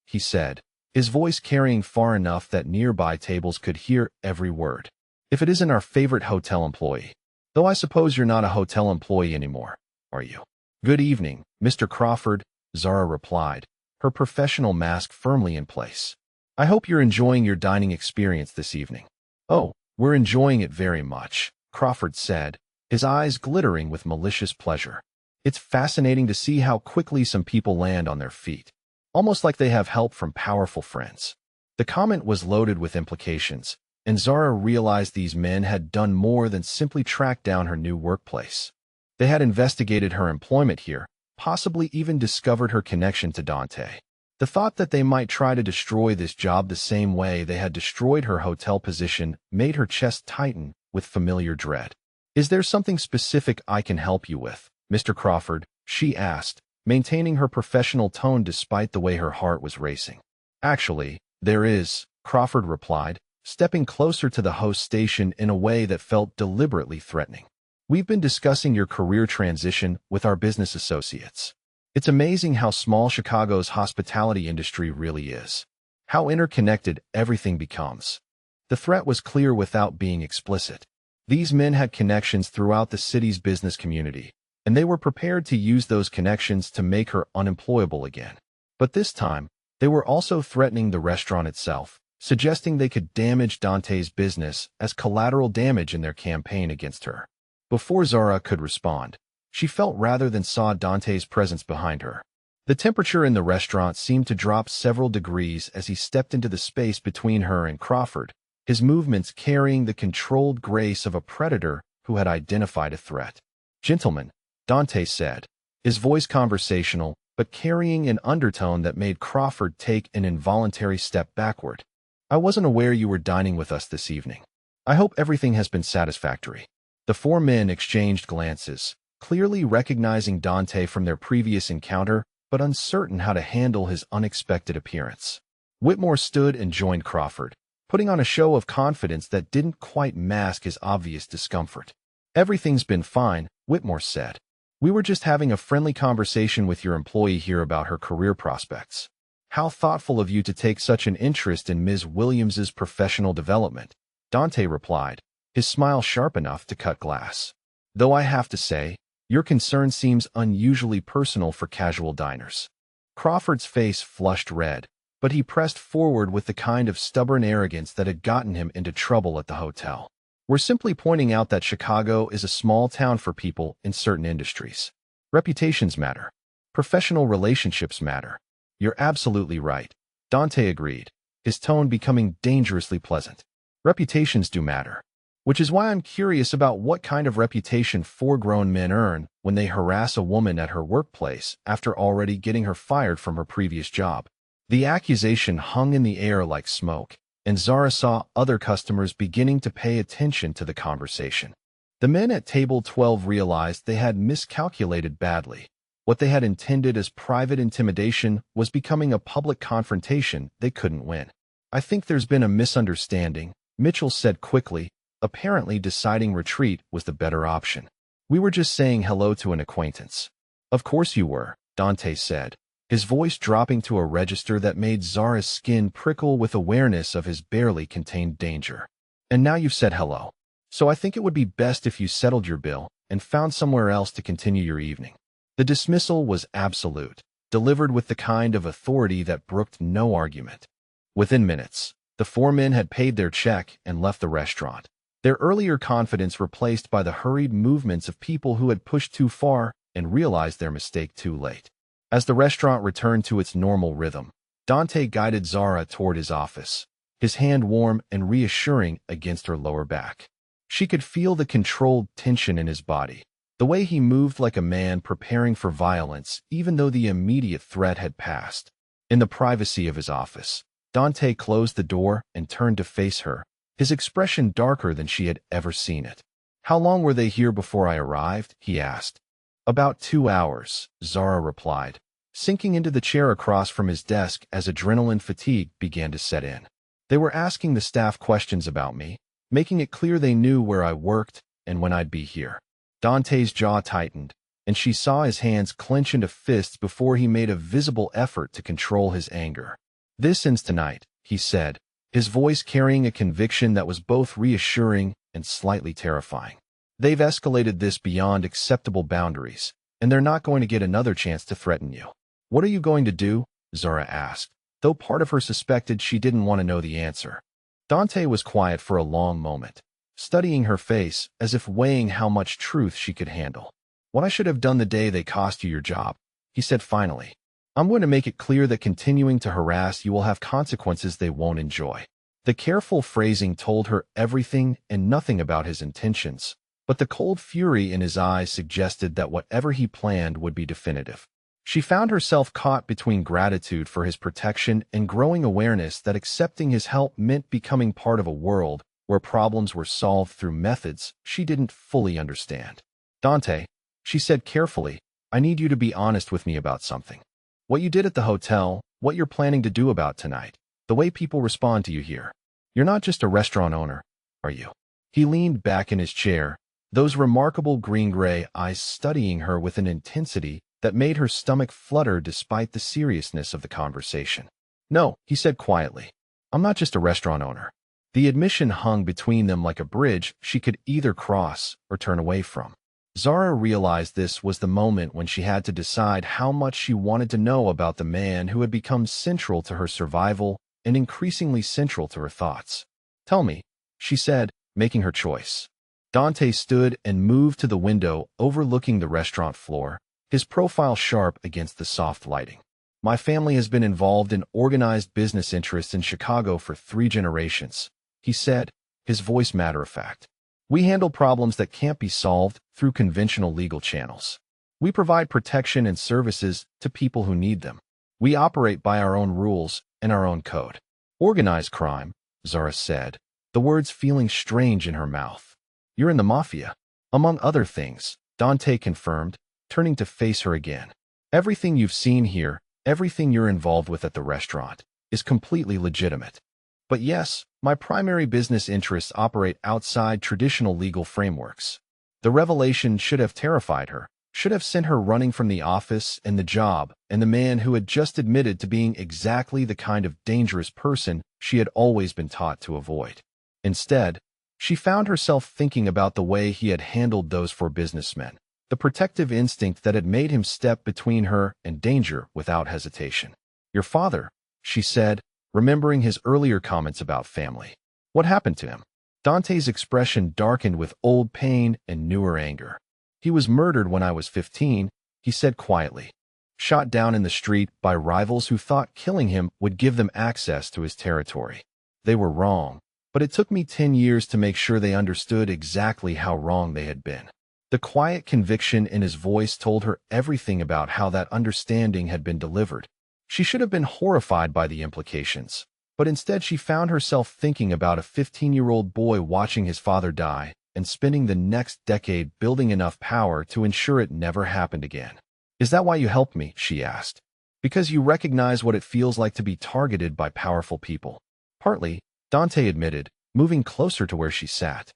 he said, his voice carrying far enough that nearby tables could hear every word. "If it isn't our favorite hotel employee. Though I suppose you're not a hotel employee anymore, are you?" "Good evening, Mr. Crawford," Zara replied, her professional mask firmly in place. "I hope you're enjoying your dining experience this evening." "Oh, we're enjoying it very much," Crawford said, his eyes glittering with malicious pleasure. "It's fascinating to see how quickly some people land on their feet. Almost like they have help from powerful friends." The comment was loaded with implications, and Zara realized these men had done more than simply track down her new workplace. They had investigated her employment here, possibly even discovered her connection to Dante. The thought that they might try to destroy this job the same way they had destroyed her hotel position made her chest tighten with familiar dread. "Is there something specific I can help you with, Mr. Crawford?" she asked, maintaining her professional tone despite the way her heart was racing. "Actually, there is," Crawford replied, stepping closer to the host station in a way that felt deliberately threatening. "We've been discussing your career transition with our business associates. It's amazing how small Chicago's hospitality industry really is, how interconnected everything becomes." The threat was clear without being explicit. These men had connections throughout the city's business community, and they were prepared to use those connections to make her unemployable again. But this time, they were also threatening the restaurant itself, suggesting they could damage Dante's business as collateral damage in their campaign against her. Before Zara could respond, She felt rather than saw Dante's presence behind her. The temperature in the restaurant seemed to drop several degrees as he stepped into the space between her and Crawford, his movements carrying the controlled grace of a predator who had identified a threat. "Gentlemen," Dante said, his voice conversational, but carrying an undertone that made Crawford take an involuntary step backward. "I wasn't aware you were dining with us this evening. I hope everything has been satisfactory." The four men exchanged glances, clearly recognizing Dante from their previous encounter, but uncertain how to handle his unexpected appearance. Whitmore stood and joined Crawford, putting on a show of confidence that didn't quite mask his obvious discomfort. "Everything's been fine," Whitmore said. "We were just having a friendly conversation with your employee here about her career prospects." "How thoughtful of you to take such an interest in Ms. Williams's professional development," Dante replied, his smile sharp enough to cut glass. "Though I have to say, your concern seems unusually personal for casual diners." Crawford's face flushed red, but he pressed forward with the kind of stubborn arrogance that had gotten him into trouble at the hotel. "We're simply pointing out that Chicago is a small town for people in certain industries. Reputations matter. Professional relationships matter." "You're absolutely right," Dante agreed, his tone becoming dangerously pleasant. "Reputations do matter. Which is why I'm curious about what kind of reputation four grown men earn when they harass a woman at her workplace after already getting her fired from her previous job." The accusation hung in the air like smoke, and Zara saw other customers beginning to pay attention to the conversation. The men at table 12 realized they had miscalculated badly. What they had intended as private intimidation was becoming a public confrontation they couldn't win. "I think there's been a misunderstanding," Mitchell said quickly, apparently deciding retreat was the better option. "We were just saying hello to an acquaintance." "Of course you were," Dante said, his voice dropping to a register that made Zara's skin prickle with awareness of his barely contained danger. "And now you've said hello. So I think it would be best if you settled your bill and found somewhere else to continue your evening." The dismissal was absolute, delivered with the kind of authority that brooked no argument. Within minutes, the four men had paid their check and left the restaurant, their earlier confidence replaced by the hurried movements of people who had pushed too far and realized their mistake too late. As the restaurant returned to its normal rhythm, Dante guided Zara toward his office, his hand warm and reassuring against her lower back. She could feel the controlled tension in his body, the way he moved like a man preparing for violence even though the immediate threat had passed. In the privacy of his office, Dante closed the door and turned to face her, his expression darker than she had ever seen it. "How long were they here before I arrived?" he asked. "About 2 hours," Zara replied, sinking into the chair across from his desk as adrenaline fatigue began to set in. "They were asking the staff questions about me, making it clear they knew where I worked and when I'd be here." Dante's jaw tightened, and she saw his hands clench into fists before he made a visible effort to control his anger. "This ends tonight," he said, his voice carrying a conviction that was both reassuring and slightly terrifying. "They've escalated this beyond acceptable boundaries, and they're not going to get another chance to threaten you." "What are you going to do?" Zara asked, though part of her suspected she didn't want to know the answer. Dante was quiet for a long moment, studying her face as if weighing how much truth she could handle. "What I should have done the day they cost you your job," he said finally. "I'm going to make it clear that continuing to harass you will have consequences they won't enjoy." The careful phrasing told her everything and nothing about his intentions, but the cold fury in his eyes suggested that whatever he planned would be definitive. She found herself caught between gratitude for his protection and growing awareness that accepting his help meant becoming part of a world where problems were solved through methods she didn't fully understand. "Dante," she said carefully, "I need you to be honest with me about something. What you did at the hotel, what you're planning to do about tonight, the way people respond to you here. You're not just a restaurant owner, are you?" He leaned back in his chair, those remarkable green-gray eyes studying her with an intensity that made her stomach flutter despite the seriousness of the conversation. "No," he said quietly, "I'm not just a restaurant owner." The admission hung between them like a bridge she could either cross or turn away from. Zara realized this was the moment when she had to decide how much she wanted to know about the man who had become central to her survival and increasingly central to her thoughts. "Tell me," she said, making her choice. Dante stood and moved to the window overlooking the restaurant floor, his profile sharp against the soft lighting. My family has been involved in organized business interests in Chicago for 3 generations, he said, his voice matter-of-fact. We handle problems that can't be solved through conventional legal channels. We provide protection and services to people who need them. We operate by our own rules and our own code. Organized crime, Zara said, the words feeling strange in her mouth. You're in the Mafia. Among other things, Dante confirmed, turning to face her again. Everything you've seen here, everything you're involved with at the restaurant, is completely legitimate. But yes, my primary business interests operate outside traditional legal frameworks. The revelation should have terrified her, should have sent her running from the office and the job and the man who had just admitted to being exactly the kind of dangerous person she had always been taught to avoid. Instead, she found herself thinking about the way he had handled those 4 businessmen, the protective instinct that had made him step between her and danger without hesitation. Your father, she said, remembering his earlier comments about family. What happened to him? Dante's expression darkened with old pain and newer anger. He was murdered when I was 15, he said quietly. Shot down in the street by rivals who thought killing him would give them access to his territory. They were wrong, but it took me 10 years to make sure they understood exactly how wrong they had been. The quiet conviction in his voice told her everything about how that understanding had been delivered. She should have been horrified by the implications, but instead she found herself thinking about a 15-year-old boy watching his father die and spending the next decade building enough power to ensure it never happened again. Is that why you helped me? She asked. Because you recognize what it feels like to be targeted by powerful people. Partly, Dante admitted, moving closer to where she sat.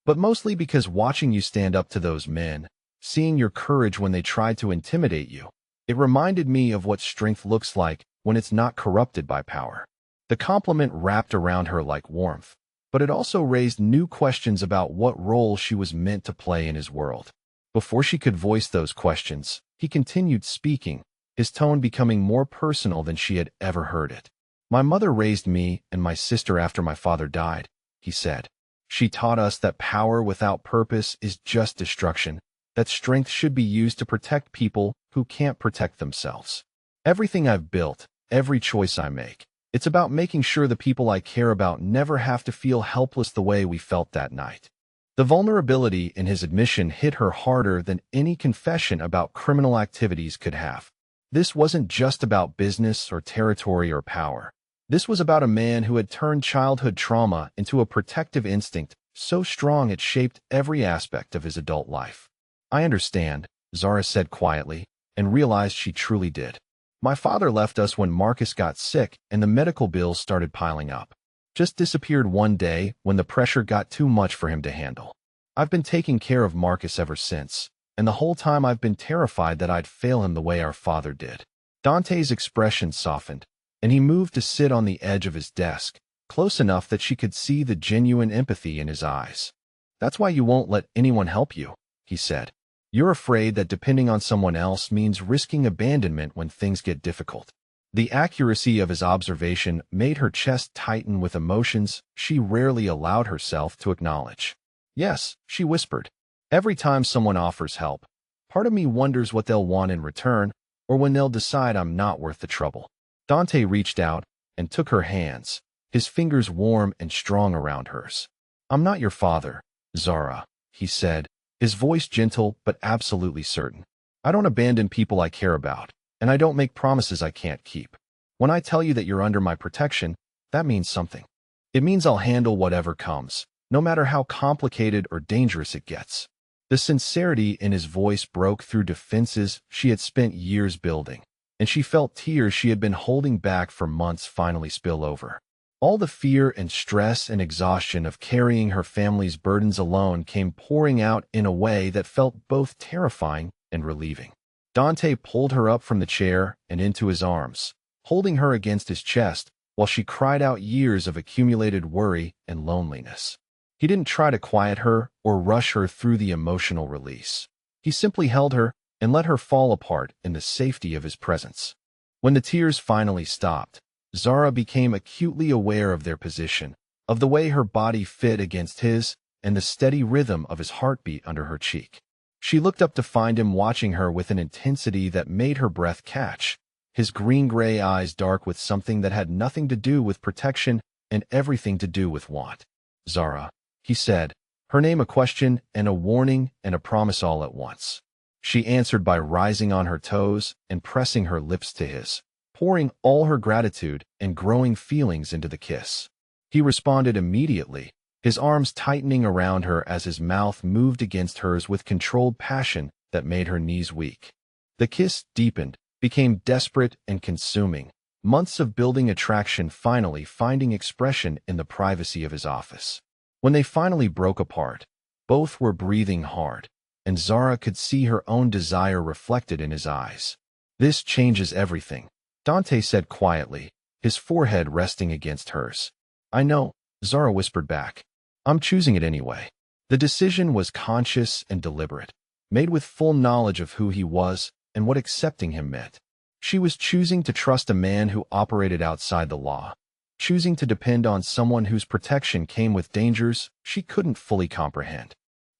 But mostly because watching you stand up to those men, seeing your courage when they tried to intimidate you, it reminded me of what strength looks like when it's not corrupted by power. The compliment wrapped around her like warmth, but it also raised new questions about what role she was meant to play in his world. Before she could voice those questions, he continued speaking, his tone becoming more personal than she had ever heard it. My mother raised me and my sister after my father died, he said. She taught us that power without purpose is just destruction, that strength should be used to protect people who can't protect themselves. Everything I've built, every choice I make, it's about making sure the people I care about never have to feel helpless the way we felt that night. The vulnerability in his admission hit her harder than any confession about criminal activities could have. This wasn't just about business or territory or power. This was about a man who had turned childhood trauma into a protective instinct so strong it shaped every aspect of his adult life. I understand, Zara said quietly, and realized she truly did. My father left us when Marcus got sick and the medical bills started piling up. Just disappeared one day when the pressure got too much for him to handle. I've been taking care of Marcus ever since, and the whole time I've been terrified that I'd fail him the way our father did. Dante's expression softened, and he moved to sit on the edge of his desk, close enough that she could see the genuine empathy in his eyes. That's why you won't let anyone help you, he said. You're afraid that depending on someone else means risking abandonment when things get difficult. The accuracy of his observation made her chest tighten with emotions she rarely allowed herself to acknowledge. Yes, she whispered. Every time someone offers help, part of me wonders what they'll want in return, or when they'll decide I'm not worth the trouble. Dante reached out and took her hands, his fingers warm and strong around hers. I'm not your father, Zara, he said, his voice gentle but absolutely certain. I don't abandon people I care about, and I don't make promises I can't keep. When I tell you that you're under my protection, that means something. It means I'll handle whatever comes, no matter how complicated or dangerous it gets. The sincerity in his voice broke through defenses she had spent years building, and she felt tears she had been holding back for months finally spill over. All the fear and stress and exhaustion of carrying her family's burdens alone came pouring out in a way that felt both terrifying and relieving. Dante pulled her up from the chair and into his arms, holding her against his chest while she cried out years of accumulated worry and loneliness. He didn't try to quiet her or rush her through the emotional release. He simply held her and let her fall apart in the safety of his presence. When the tears finally stopped, Zara became acutely aware of their position, of the way her body fit against his, and the steady rhythm of his heartbeat under her cheek. She looked up to find him watching her with an intensity that made her breath catch, his green-gray eyes dark with something that had nothing to do with protection and everything to do with want. "Zara," he said, her name a question and a warning and a promise all at once. She answered by rising on her toes and pressing her lips to his, pouring all her gratitude and growing feelings into the kiss. He responded immediately, his arms tightening around her as his mouth moved against hers with controlled passion that made her knees weak. The kiss deepened, became desperate and consuming, months of building attraction finally finding expression in the privacy of his office. When they finally broke apart, both were breathing hard, and Zara could see her own desire reflected in his eyes. "This changes everything," Dante said quietly, his forehead resting against hers. "I know," Zara whispered back. "I'm choosing it anyway." The decision was conscious and deliberate, made with full knowledge of who he was and what accepting him meant. She was choosing to trust a man who operated outside the law, choosing to depend on someone whose protection came with dangers she couldn't fully comprehend.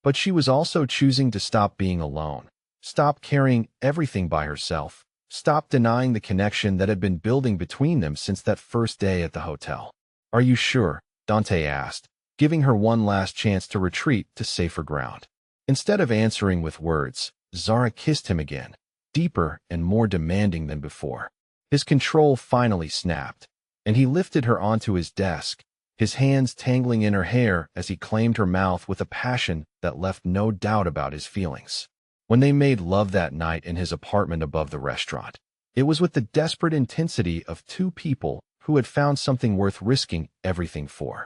But she was also choosing to stop being alone, stop carrying everything by herself, stop denying the connection that had been building between them since that first day at the hotel. "Are you sure?" Dante asked, giving her one last chance to retreat to safer ground. Instead of answering with words, Zara kissed him again, deeper and more demanding than before. His control finally snapped, and he lifted her onto his desk, his hands tangling in her hair as he claimed her mouth with a passion that left no doubt about his feelings. When they made love that night in his apartment above the restaurant, it was with the desperate intensity of two people who had found something worth risking everything for.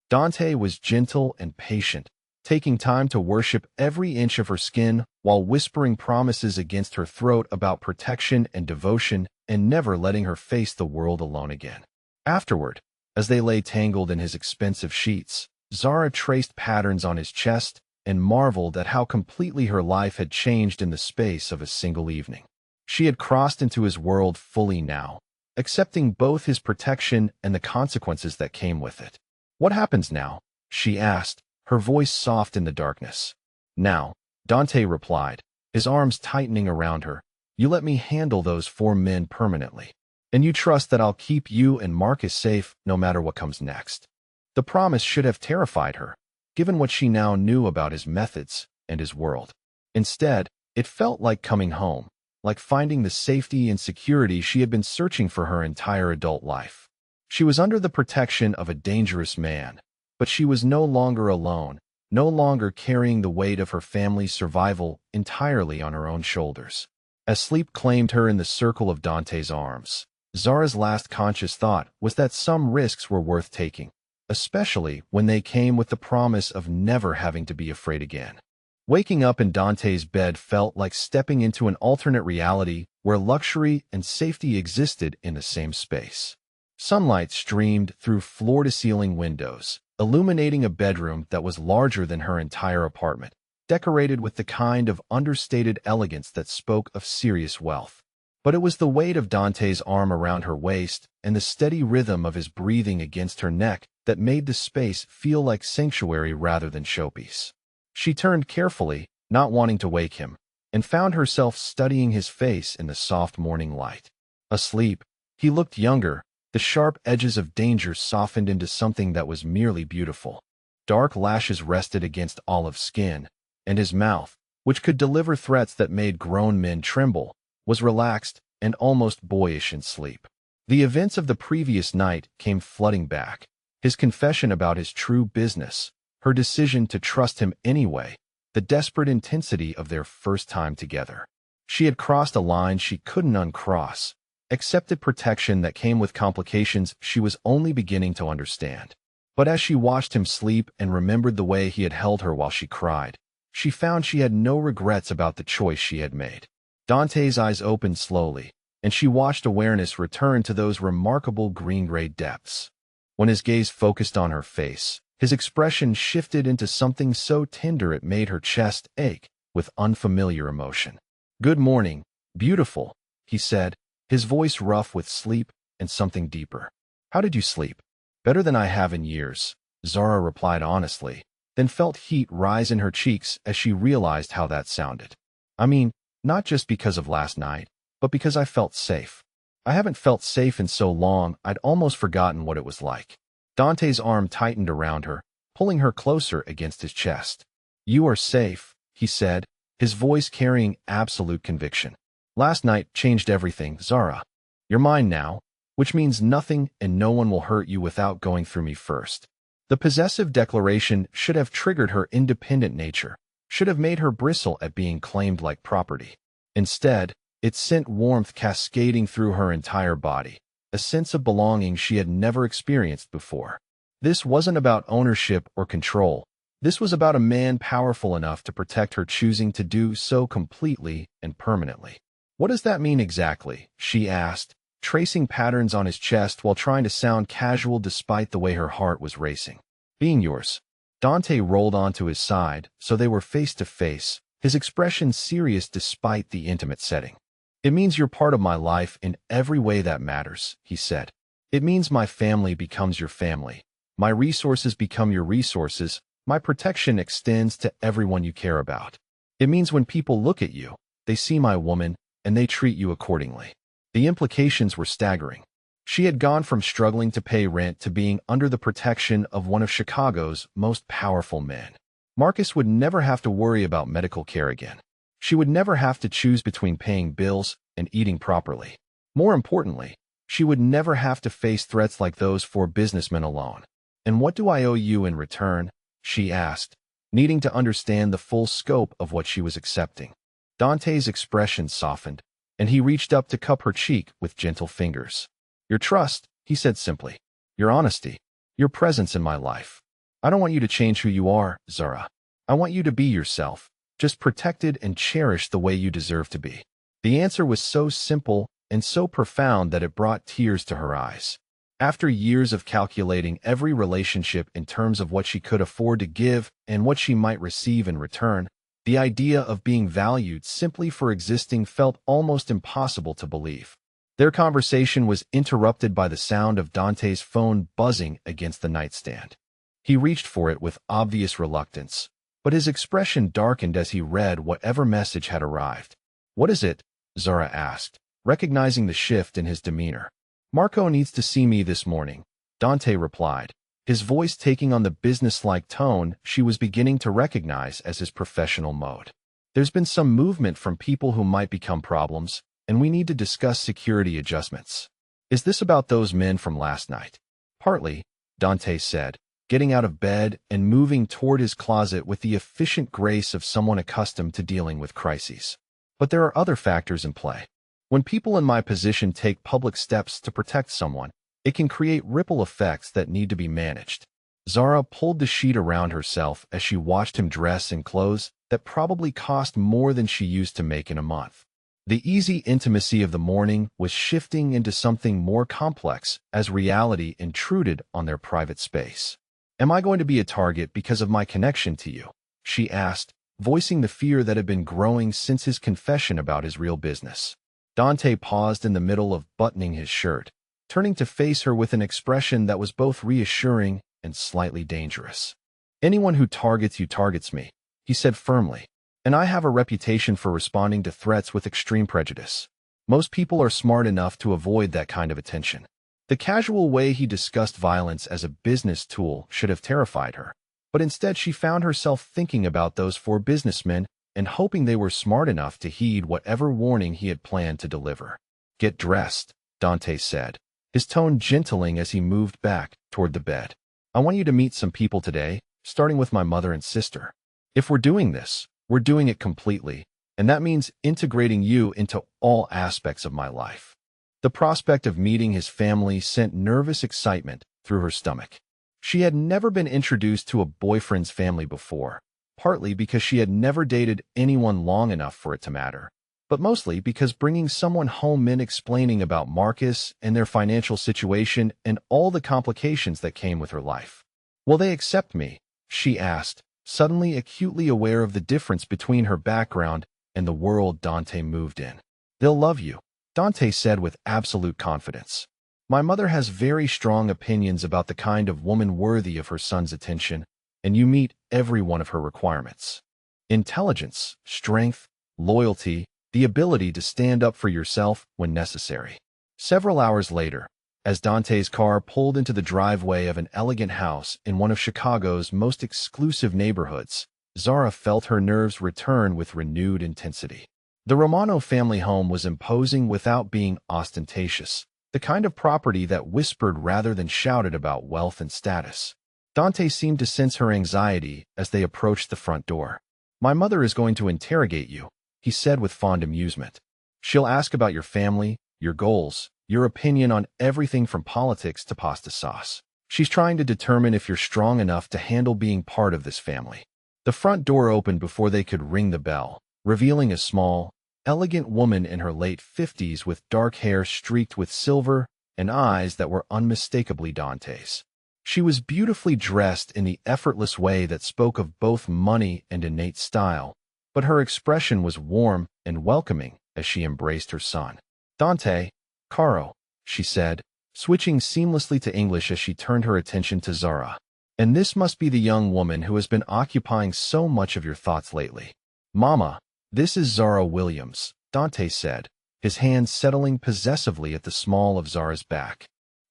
Dante was gentle and patient, taking time to worship every inch of her skin while whispering promises against her throat about protection and devotion and never letting her face the world alone again. Afterward, as they lay tangled in his expensive sheets, Zara traced patterns on his chest and marveled at how completely her life had changed in the space of a single evening. She had crossed into his world fully now, accepting both his protection and the consequences that came with it. "What happens now?" she asked, her voice soft in the darkness. "Now," Dante replied, his arms tightening around her, "you let me handle those 4 men permanently. And you trust that I'll keep you and Marcus safe no matter what comes next." The promise should have terrified her, given what she now knew about his methods and his world. Instead, it felt like coming home, like finding the safety and security she had been searching for her entire adult life. She was under the protection of a dangerous man, but she was no longer alone, no longer carrying the weight of her family's survival entirely on her own shoulders. As sleep claimed her in the circle of Dante's arms, Zara's last conscious thought was that some risks were worth taking, especially when they came with the promise of never having to be afraid again. Waking up in Dante's bed felt like stepping into an alternate reality where luxury and safety existed in the same space. Sunlight streamed through floor-to-ceiling windows, illuminating a bedroom that was larger than her entire apartment, decorated with the kind of understated elegance that spoke of serious wealth. But it was the weight of Dante's arm around her waist and the steady rhythm of his breathing against her neck that made the space feel like sanctuary rather than showpiece. She turned carefully, not wanting to wake him, and found herself studying his face in the soft morning light. Asleep, he looked younger, the sharp edges of danger softened into something that was merely beautiful. Dark lashes rested against olive skin, and his mouth, which could deliver threats that made grown men tremble, was relaxed and almost boyish in sleep. The events of the previous night came flooding back, his confession about his true business, her decision to trust him anyway, the desperate intensity of their first time together. She had crossed a line she couldn't uncross, accepted protection that came with complications she was only beginning to understand. But as she watched him sleep and remembered the way he had held her while she cried, she found she had no regrets about the choice she had made. Dante's eyes opened slowly, and she watched awareness return to those remarkable green-gray depths. When his gaze focused on her face, his expression shifted into something so tender it made her chest ache with unfamiliar emotion. "Good morning, beautiful," he said, his voice rough with sleep and something deeper. "How did you sleep?" "Better than I have in years," Zara replied honestly, then felt heat rise in her cheeks as she realized how that sounded. I mean, not just because of last night, but because I felt safe. I haven't felt safe in so long I'd almost forgotten what it was like. Dante's arm tightened around her, pulling her closer against his chest. You are safe, he said, his voice carrying absolute conviction. Last night changed everything, Zara. You're mine now, which means nothing and no one will hurt you without going through me first. The possessive declaration should have triggered her independent nature, should have made her bristle at being claimed like property. Instead, it sent warmth cascading through her entire body, a sense of belonging she had never experienced before. This wasn't about ownership or control. This was about a man powerful enough to protect her choosing to do so completely and permanently. What does that mean exactly? She asked, tracing patterns on his chest while trying to sound casual despite the way her heart was racing. Being yours. Dante rolled onto his side, so they were face to face, his expression serious despite the intimate setting. It means you're part of my life in every way that matters, he said. It means my family becomes your family. My resources become your resources. My protection extends to everyone you care about. It means when people look at you, they see my woman, and they treat you accordingly. The implications were staggering. She had gone from struggling to pay rent to being under the protection of one of Chicago's most powerful men. Marcus would never have to worry about medical care again. She would never have to choose between paying bills and eating properly. More importantly, she would never have to face threats like those for businessmen alone. And what do I owe you in return? She asked, needing to understand the full scope of what she was accepting. Dante's expression softened, and he reached up to cup her cheek with gentle fingers. Your trust, he said simply. Your honesty. Your presence in my life. I don't want you to change who you are, Zara. I want you to be yourself, just protected and cherished the way you deserve to be. The answer was so simple and so profound that it brought tears to her eyes. After years of calculating every relationship in terms of what she could afford to give and what she might receive in return, the idea of being valued simply for existing felt almost impossible to believe. Their conversation was interrupted by the sound of Dante's phone buzzing against the nightstand. He reached for it with obvious reluctance, but his expression darkened as he read whatever message had arrived. What is it? Zara asked, recognizing the shift in his demeanor. Marco needs to see me this morning, Dante replied, his voice taking on the businesslike tone she was beginning to recognize as his professional mode. There's been some movement from people who might become problems, and we need to discuss security adjustments. Is this about those men from last night? Partly, Dante said, getting out of bed and moving toward his closet with the efficient grace of someone accustomed to dealing with crises. But there are other factors in play. When people in my position take public steps to protect someone, it can create ripple effects that need to be managed. Zara pulled the sheet around herself as she watched him dress in clothes that probably cost more than she used to make in a month. The easy intimacy of the morning was shifting into something more complex as reality intruded on their private space. Am I going to be a target because of my connection to you? She asked, voicing the fear that had been growing since his confession about his real business. Dante paused in the middle of buttoning his shirt, turning to face her with an expression that was both reassuring and slightly dangerous. Anyone who targets you targets me, he said firmly, and I have a reputation for responding to threats with extreme prejudice. Most people are smart enough to avoid that kind of attention. The casual way he discussed violence as a business tool should have terrified her, but instead she found herself thinking about those four businessmen and hoping they were smart enough to heed whatever warning he had planned to deliver. Get dressed, Dante said, his tone gentling as he moved back toward the bed. I want you to meet some people today, starting with my mother and sister. If we're doing this, we're doing it completely, and that means integrating you into all aspects of my life. The prospect of meeting his family sent nervous excitement through her stomach. She had never been introduced to a boyfriend's family before, partly because she had never dated anyone long enough for it to matter, but mostly because bringing someone home meant explaining about Marcus and their financial situation and all the complications that came with her life. Will they accept me? She asked, suddenly acutely aware of the difference between her background and the world Dante moved in. They'll love you, Dante said with absolute confidence. My mother has very strong opinions about the kind of woman worthy of her son's attention. and you meet every one of her requirements. Intelligence, strength, loyalty, the ability to stand up for yourself when necessary. Several hours later, as Dante's car pulled into the driveway of an elegant house in one of Chicago's most exclusive neighborhoods, Zara felt her nerves return with renewed intensity. The Romano family home was imposing without being ostentatious, the kind of property that whispered rather than shouted about wealth and status. Dante seemed to sense her anxiety as they approached the front door. "My mother is going to interrogate you," he said with fond amusement. "She'll ask about your family, your goals, your opinion on everything from politics to pasta sauce. She's trying to determine if you're strong enough to handle being part of this family." The front door opened before they could ring the bell, revealing a small, elegant woman in her late 50s with dark hair streaked with silver and eyes that were unmistakably Dante's. She was beautifully dressed in the effortless way that spoke of both money and innate style, but her expression was warm and welcoming as she embraced her son. "Dante, Caro," she said, switching seamlessly to English as she turned her attention to Zara. "And this must be the young woman who has been occupying so much of your thoughts lately." "Mama, this is Zara Williams," Dante said, his hand settling possessively at the small of Zara's back.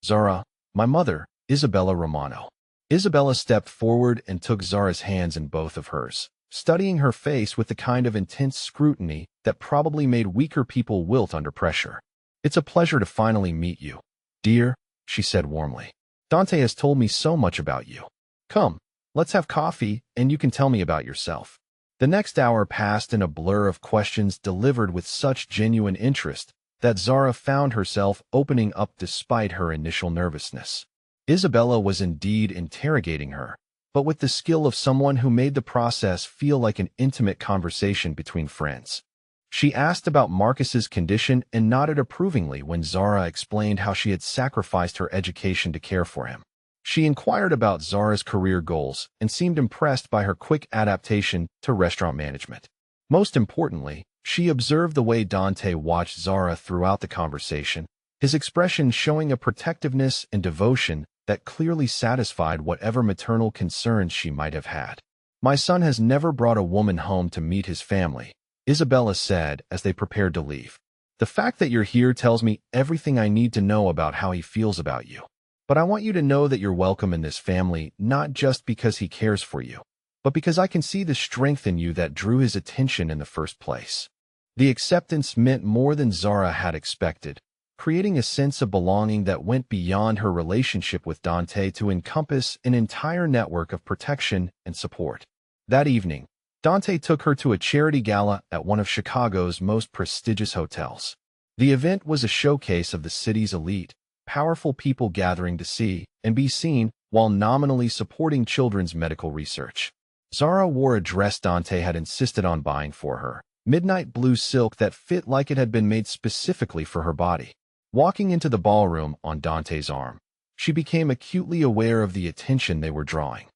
"Zara, my mother, Isabella Romano." Isabella stepped forward and took Zara's hands in both of hers, studying her face with the kind of intense scrutiny that probably made weaker people wilt under pressure. "It's a pleasure to finally meet you, dear," she said warmly. "Dante has told me so much about you. Come, let's have coffee, and you can tell me about yourself." The next hour passed in a blur of questions delivered with such genuine interest that Zara found herself opening up despite her initial nervousness. Isabella was indeed interrogating her, but with the skill of someone who made the process feel like an intimate conversation between friends. She asked about Marcus's condition and nodded approvingly when Zara explained how she had sacrificed her education to care for him. She inquired about Zara's career goals and seemed impressed by her quick adaptation to restaurant management. Most importantly, she observed the way Dante watched Zara throughout the conversation, his expression showing a protectiveness and devotion that clearly satisfied whatever maternal concerns she might have had. "My son has never brought a woman home to meet his family," Isabella said as they prepared to leave. "The fact that you're here tells me everything I need to know about how he feels about you. But I want you to know that you're welcome in this family, not just because he cares for you, but because I can see the strength in you that drew his attention in the first place." The acceptance meant more than Zara had expected, creating a sense of belonging that went beyond her relationship with Dante to encompass an entire network of protection and support. That evening, Dante took her to a charity gala at one of Chicago's most prestigious hotels. The event was a showcase of the city's elite, powerful people gathering to see and be seen while nominally supporting children's medical research. Zara wore a dress Dante had insisted on buying for her, midnight blue silk that fit like it had been made specifically for her body. Walking into the ballroom on Dante's arm, she became acutely aware of the attention they were drawing.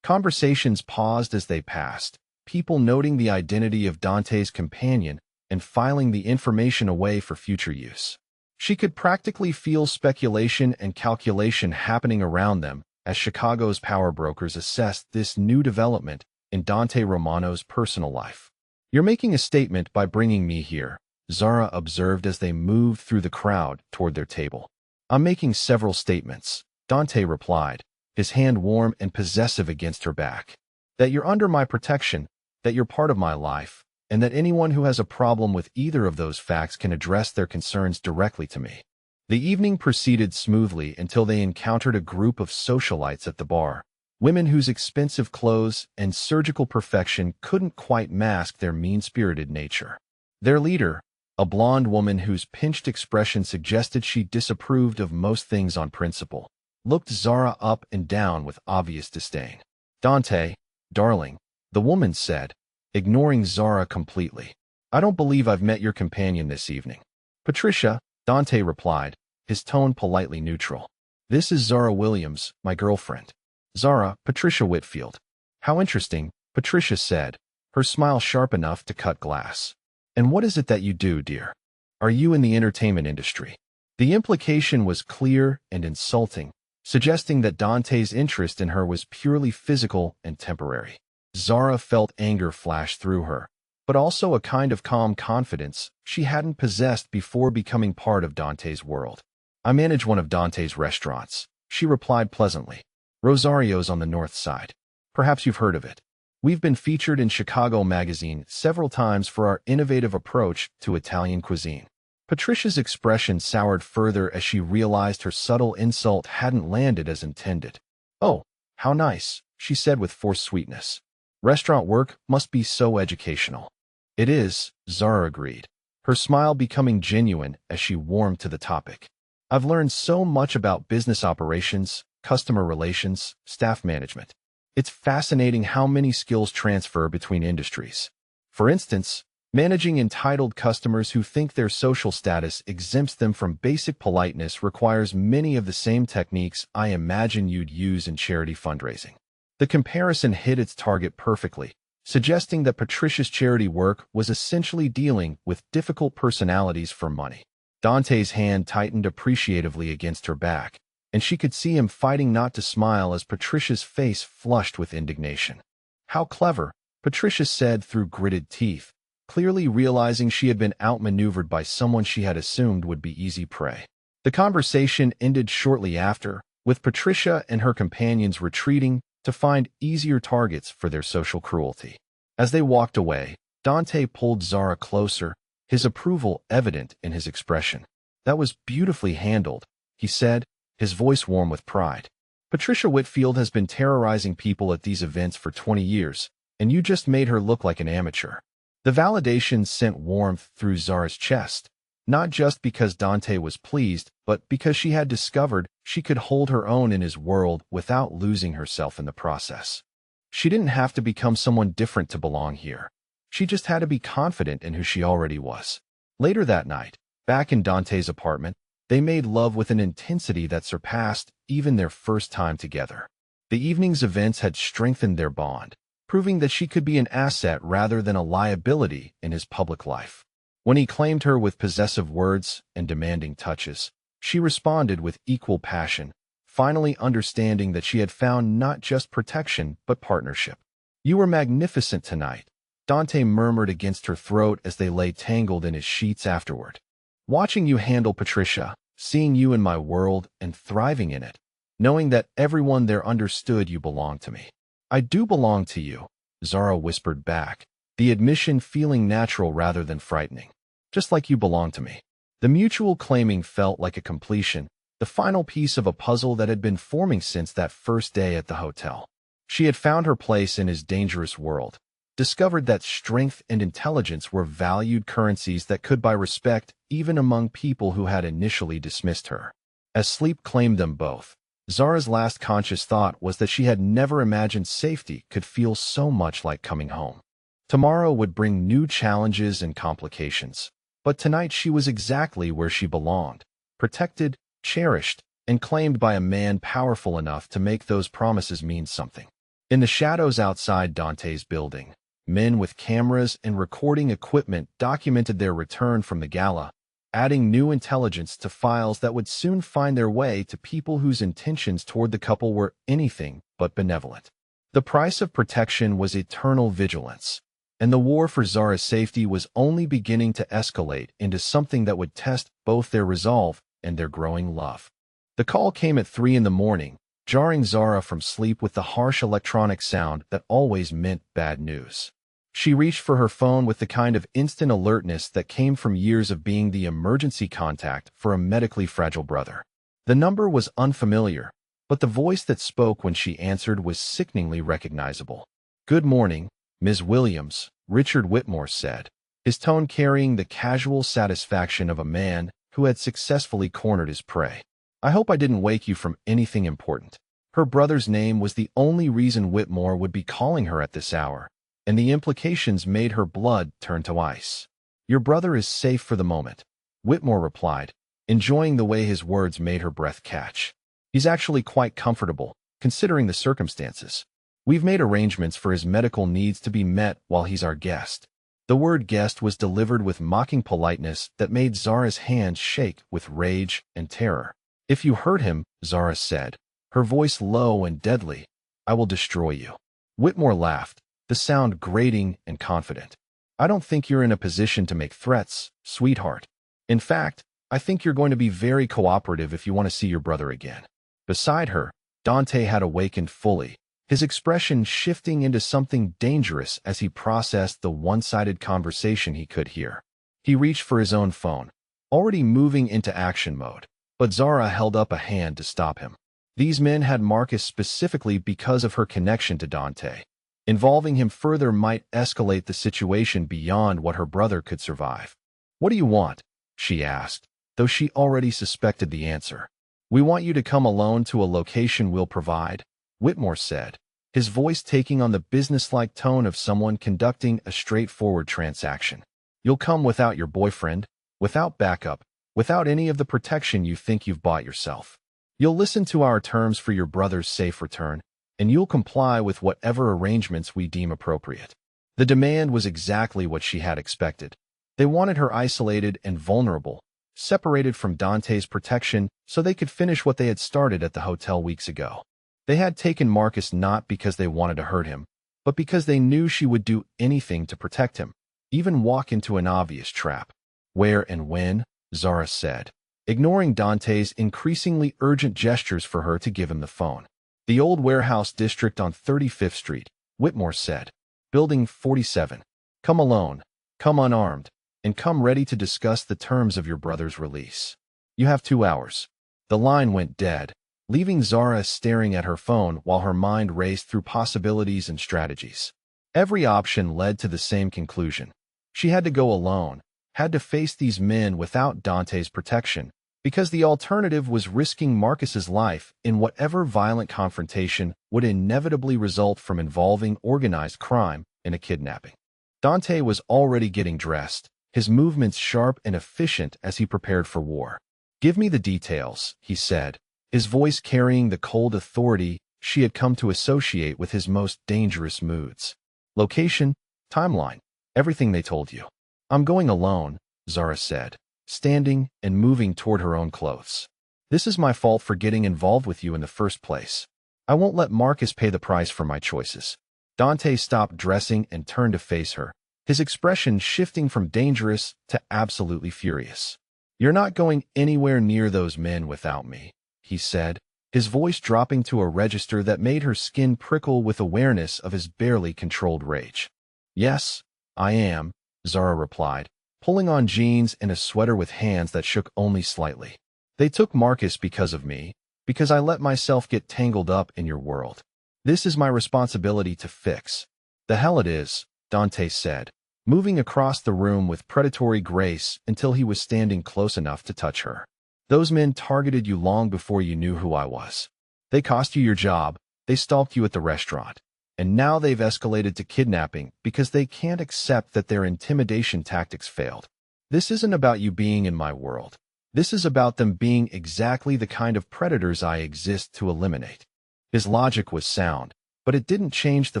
Conversations paused as they passed, people noting the identity of Dante's companion and filing the information away for future use. She could practically feel speculation and calculation happening around them as Chicago's power brokers assessed this new development in Dante Romano's personal life. "You're making a statement by bringing me here," Zara observed as they moved through the crowd toward their table. "I'm making several statements," Dante replied, his hand warm and possessive against her back. "That you're under my protection, that you're part of my life, and that anyone who has a problem with either of those facts can address their concerns directly to me." The evening proceeded smoothly until they encountered a group of socialites at the bar, women whose expensive clothes and surgical perfection couldn't quite mask their mean-spirited nature. Their leader, a blonde woman whose pinched expression suggested she disapproved of most things on principle, looked Zara up and down with obvious disdain. "Dante, darling," the woman said, ignoring Zara completely. "I don't believe I've met your companion this evening." "Patricia," Dante replied, his tone politely neutral. "This is Zara Williams, my girlfriend." "Zara, Patricia Whitfield." "How interesting," Patricia said, her smile sharp enough to cut glass. "And what is it that you do, dear? Are you in the entertainment industry?" The implication was clear and insulting, suggesting that Dante's interest in her was purely physical and temporary. Zara felt anger flash through her, but also a kind of calm confidence she hadn't possessed before becoming part of Dante's world. "I manage one of Dante's restaurants," she replied pleasantly. "Rosario's on the north side. Perhaps you've heard of it. We've been featured in Chicago Magazine several times for our innovative approach to Italian cuisine." Patricia's expression soured further as she realized her subtle insult hadn't landed as intended. "Oh, how nice," she said with forced sweetness. "Restaurant work must be so educational." "It is," Zara agreed, her smile becoming genuine as she warmed to the topic. "I've learned so much about business operations, customer relations, staff management. It's fascinating how many skills transfer between industries. For instance, managing entitled customers who think their social status exempts them from basic politeness requires many of the same techniques I imagine you'd use in charity fundraising." The comparison hit its target perfectly, suggesting that Patricia's charity work was essentially dealing with difficult personalities for money. Dante's hand tightened appreciatively against her back, and she could see him fighting not to smile as Patricia's face flushed with indignation. "How clever," Patricia said through gritted teeth, clearly realizing she had been outmaneuvered by someone she had assumed would be easy prey. The conversation ended shortly after, with Patricia and her companions retreating to find easier targets for their social cruelty. As they walked away, Dante pulled Zara closer, his approval evident in his expression. "That was beautifully handled," he said, his voice warm with pride. "Patricia Whitfield has been terrorizing people at these events for 20 years, and you just made her look like an amateur." The validation sent warmth through Zara's chest, not just because Dante was pleased, but because she had discovered she could hold her own in his world without losing herself in the process. She didn't have to become someone different to belong here. She just had to be confident in who she already was. Later that night, back in Dante's apartment, they made love with an intensity that surpassed even their first time together. The evening's events had strengthened their bond, proving that she could be an asset rather than a liability in his public life. When he claimed her with possessive words and demanding touches, she responded with equal passion, finally understanding that she had found not just protection but partnership. "You were magnificent tonight," Dante murmured against her throat as they lay tangled in his sheets afterward. "Watching you handle Patricia, seeing you in my world and thriving in it, knowing that everyone there understood you belonged to me." "I do belong to you," Zara whispered back, the admission feeling natural rather than frightening. "Just like you belong to me." The mutual claiming felt like a completion, the final piece of a puzzle that had been forming since that first day at the hotel. She had found her place in his dangerous world, discovered that strength and intelligence were valued currencies that could buy respect even among people who had initially dismissed her. As sleep claimed them both, Zara's last conscious thought was that she had never imagined safety could feel so much like coming home. Tomorrow would bring new challenges and complications, but tonight she was exactly where she belonged, protected, cherished, and claimed by a man powerful enough to make those promises mean something. In the shadows outside Dante's building, men with cameras and recording equipment documented their return from the gala, adding new intelligence to files that would soon find their way to people whose intentions toward the couple were anything but benevolent. The price of protection was eternal vigilance, and the war for Zara's safety was only beginning to escalate into something that would test both their resolve and their growing love. The call came at 3 a.m, jarring Zara from sleep with the harsh electronic sound that always meant bad news. She reached for her phone with the kind of instant alertness that came from years of being the emergency contact for a medically fragile brother. The number was unfamiliar, but the voice that spoke when she answered was sickeningly recognizable. "Good morning, Ms. Williams," Richard Whitmore said, his tone carrying the casual satisfaction of a man who had successfully cornered his prey. "I hope I didn't wake you from anything important." Her brother's name was the only reason Whitmore would be calling her at this hour, and the implications made her blood turn to ice. "Your brother is safe for the moment," Whitmore replied, enjoying the way his words made her breath catch. "He's actually quite comfortable, considering the circumstances. We've made arrangements for his medical needs to be met while he's our guest." The word guest was delivered with mocking politeness that made Zara's hands shake with rage and terror. "If you hurt him," Zara said, her voice low and deadly. "I will destroy you." Whitmore laughed, the sound grating and confident. "I don't think you're in a position to make threats, sweetheart. In fact, I think you're going to be very cooperative if you want to see your brother again." Beside her, Dante had awakened fully, his expression shifting into something dangerous as he processed the one-sided conversation he could hear. He reached for his own phone, already moving into action mode, but Zara held up a hand to stop him. These men had Marcus specifically because of her connection to Dante. Involving him further might escalate the situation beyond what her brother could survive. "What do you want?" she asked, though she already suspected the answer. "We want you to come alone to a location we'll provide," Whitmore said, his voice taking on the businesslike tone of someone conducting a straightforward transaction. "You'll come without your boyfriend, without backup, without any of the protection you think you've bought yourself. You'll listen to our terms for your brother's safe return, and you'll comply with whatever arrangements we deem appropriate." The demand was exactly what she had expected. They wanted her isolated and vulnerable, separated from Dante's protection so they could finish what they had started at the hotel weeks ago. They had taken Marcus not because they wanted to hurt him, but because they knew she would do anything to protect him, even walk into an obvious trap. "Where and when?" Zara said, ignoring Dante's increasingly urgent gestures for her to give him the phone. "The old warehouse district on 35th Street, Whitmore said. "Building 47. Come alone, come unarmed, and come ready to discuss the terms of your brother's release. You have 2 hours. The line went dead, leaving Zara staring at her phone while her mind raced through possibilities and strategies. Every option led to the same conclusion. She had to go alone, had to face these men without Dante's protection, because the alternative was risking Marcus's life in whatever violent confrontation would inevitably result from involving organized crime and a kidnapping. Dante was already getting dressed, his movements sharp and efficient as he prepared for war. "Give me the details," he said, his voice carrying the cold authority she had come to associate with his most dangerous moods. "Location, timeline, everything they told you." "I'm going alone," Zara said, standing and moving toward her own clothes. "This is my fault for getting involved with you in the first place. I won't let Marcus pay the price for my choices." Dante stopped dressing and turned to face her, his expression shifting from dangerous to absolutely furious. "You're not going anywhere near those men without me," he said, his voice dropping to a register that made her skin prickle with awareness of his barely controlled rage. "Yes, I am," Zara replied, pulling on jeans and a sweater with hands that shook only slightly. "They took Marcus because of me, because I let myself get tangled up in your world. This is my responsibility to fix." "The hell it is," Dante said, moving across the room with predatory grace until he was standing close enough to touch her. "Those men targeted you long before you knew who I was. They cost you your job, they stalked you at the restaurant. And now they've escalated to kidnapping because they can't accept that their intimidation tactics failed. This isn't about you being in my world. This is about them being exactly the kind of predators I exist to eliminate." His logic was sound, but it didn't change the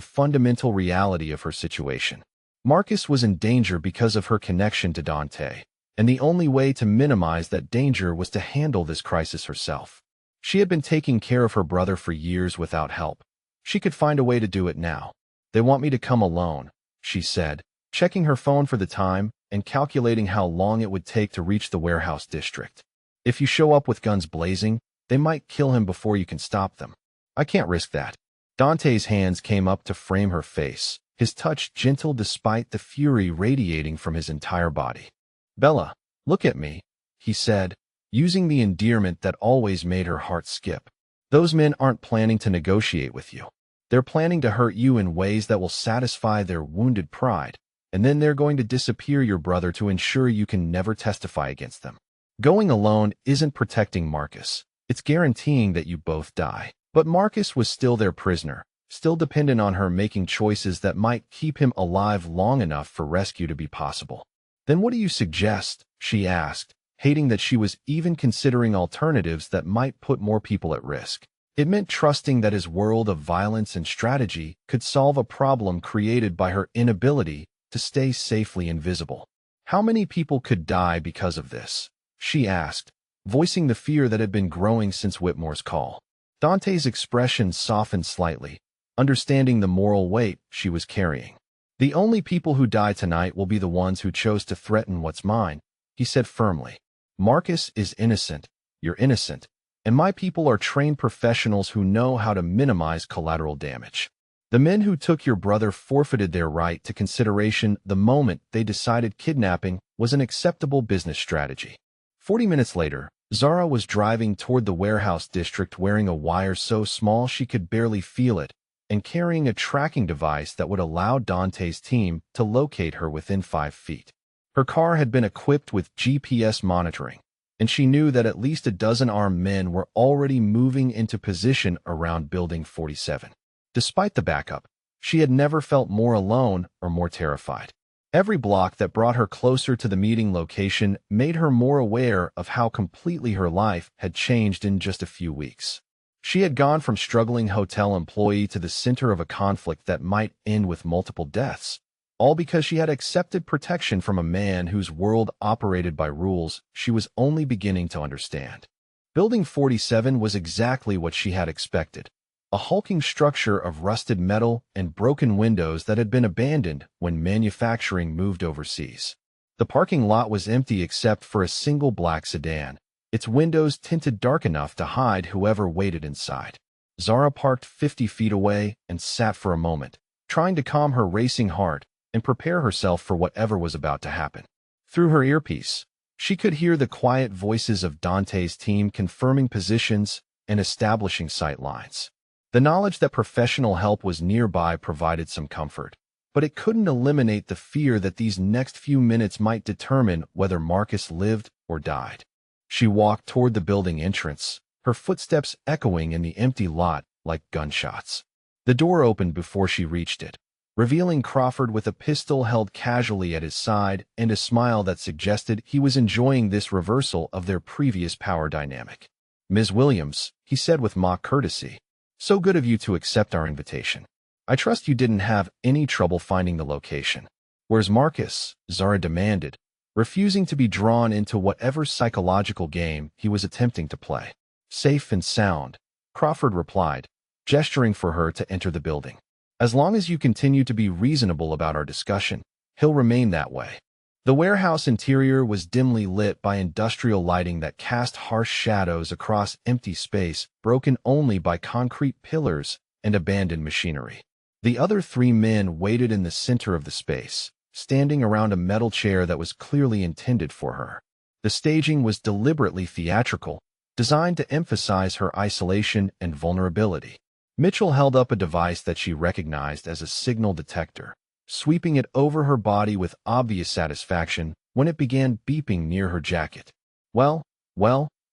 fundamental reality of her situation. Marcus was in danger because of her connection to Dante, and the only way to minimize that danger was to handle this crisis herself. She had been taking care of her brother for years without help. She could find a way to do it now. "They want me to come alone," she said, checking her phone for the time and calculating how long it would take to reach the warehouse district. "If you show up with guns blazing, they might kill him before you can stop them. I can't risk that." Dante's hands came up to frame her face, his touch gentle despite the fury radiating from his entire body. "Bella, look at me," he said, using the endearment that always made her heart skip. "Those men aren't planning to negotiate with you. They're planning to hurt you in ways that will satisfy their wounded pride, and then they're going to disappear your brother to ensure you can never testify against them. Going alone isn't protecting Marcus. It's guaranteeing that you both die." But Marcus was still their prisoner, still dependent on her making choices that might keep him alive long enough for rescue to be possible. "Then what do you suggest?" she asked, hating that she was even considering alternatives that might put more people at risk. It meant trusting that his world of violence and strategy could solve a problem created by her inability to stay safely invisible. "How many people could die because of this?" she asked, voicing the fear that had been growing since Whitmore's call. Dante's expression softened slightly, understanding the moral weight she was carrying. The only people who die tonight will be the ones who chose to threaten what's mine, he said firmly. Marcus is innocent, you're innocent, and my people are trained professionals who know how to minimize collateral damage. The men who took your brother forfeited their right to consideration the moment they decided kidnapping was an acceptable business strategy. 40 minutes later, Zara was driving toward the warehouse district wearing a wire so small she could barely feel it and carrying a tracking device that would allow Dante's team to locate her within 5 feet. Her car had been equipped with GPS monitoring, and she knew that at least a dozen armed men were already moving into position around Building 47. Despite the backup, she had never felt more alone or more terrified. Every block that brought her closer to the meeting location made her more aware of how completely her life had changed in just a few weeks. She had gone from struggling hotel employee to the center of a conflict that might end with multiple deaths, all because she had accepted protection from a man whose world operated by rules she was only beginning to understand. Building 47 was exactly what she had expected. A hulking structure of rusted metal and broken windows that had been abandoned when manufacturing moved overseas. The parking lot was empty except for a single black sedan, its windows tinted dark enough to hide whoever waited inside. Zara parked 50 feet away and sat for a moment, trying to calm her racing heart and prepare herself for whatever was about to happen. Through her earpiece, she could hear the quiet voices of Dante's team confirming positions and establishing sight lines. The knowledge that professional help was nearby provided some comfort, but it couldn't eliminate the fear that these next few minutes might determine whether Marcus lived or died. She walked toward the building entrance, her footsteps echoing in the empty lot like gunshots. The door opened before she reached it, revealing Crawford with a pistol held casually at his side and a smile that suggested he was enjoying this reversal of their previous power dynamic. "Ms. Williams," he said with mock courtesy. "So good of you to accept our invitation. I trust you didn't have any trouble finding the location." "Where's Marcus?" Zara demanded, refusing to be drawn into whatever psychological game he was attempting to play. "Safe and sound," Crawford replied, gesturing for her to enter the building. "As long as you continue to be reasonable about our discussion, he'll remain that way." The warehouse interior was dimly lit by industrial lighting that cast harsh shadows across empty space, broken only by concrete pillars and abandoned machinery. The other 3 men waited in the center of the space, standing around a metal chair that was clearly intended for her. The staging was deliberately theatrical, designed to emphasize her isolation and vulnerability. Mitchell held up a device that she recognized as a signal detector, sweeping it over her body with obvious satisfaction when it began beeping near her jacket. Well,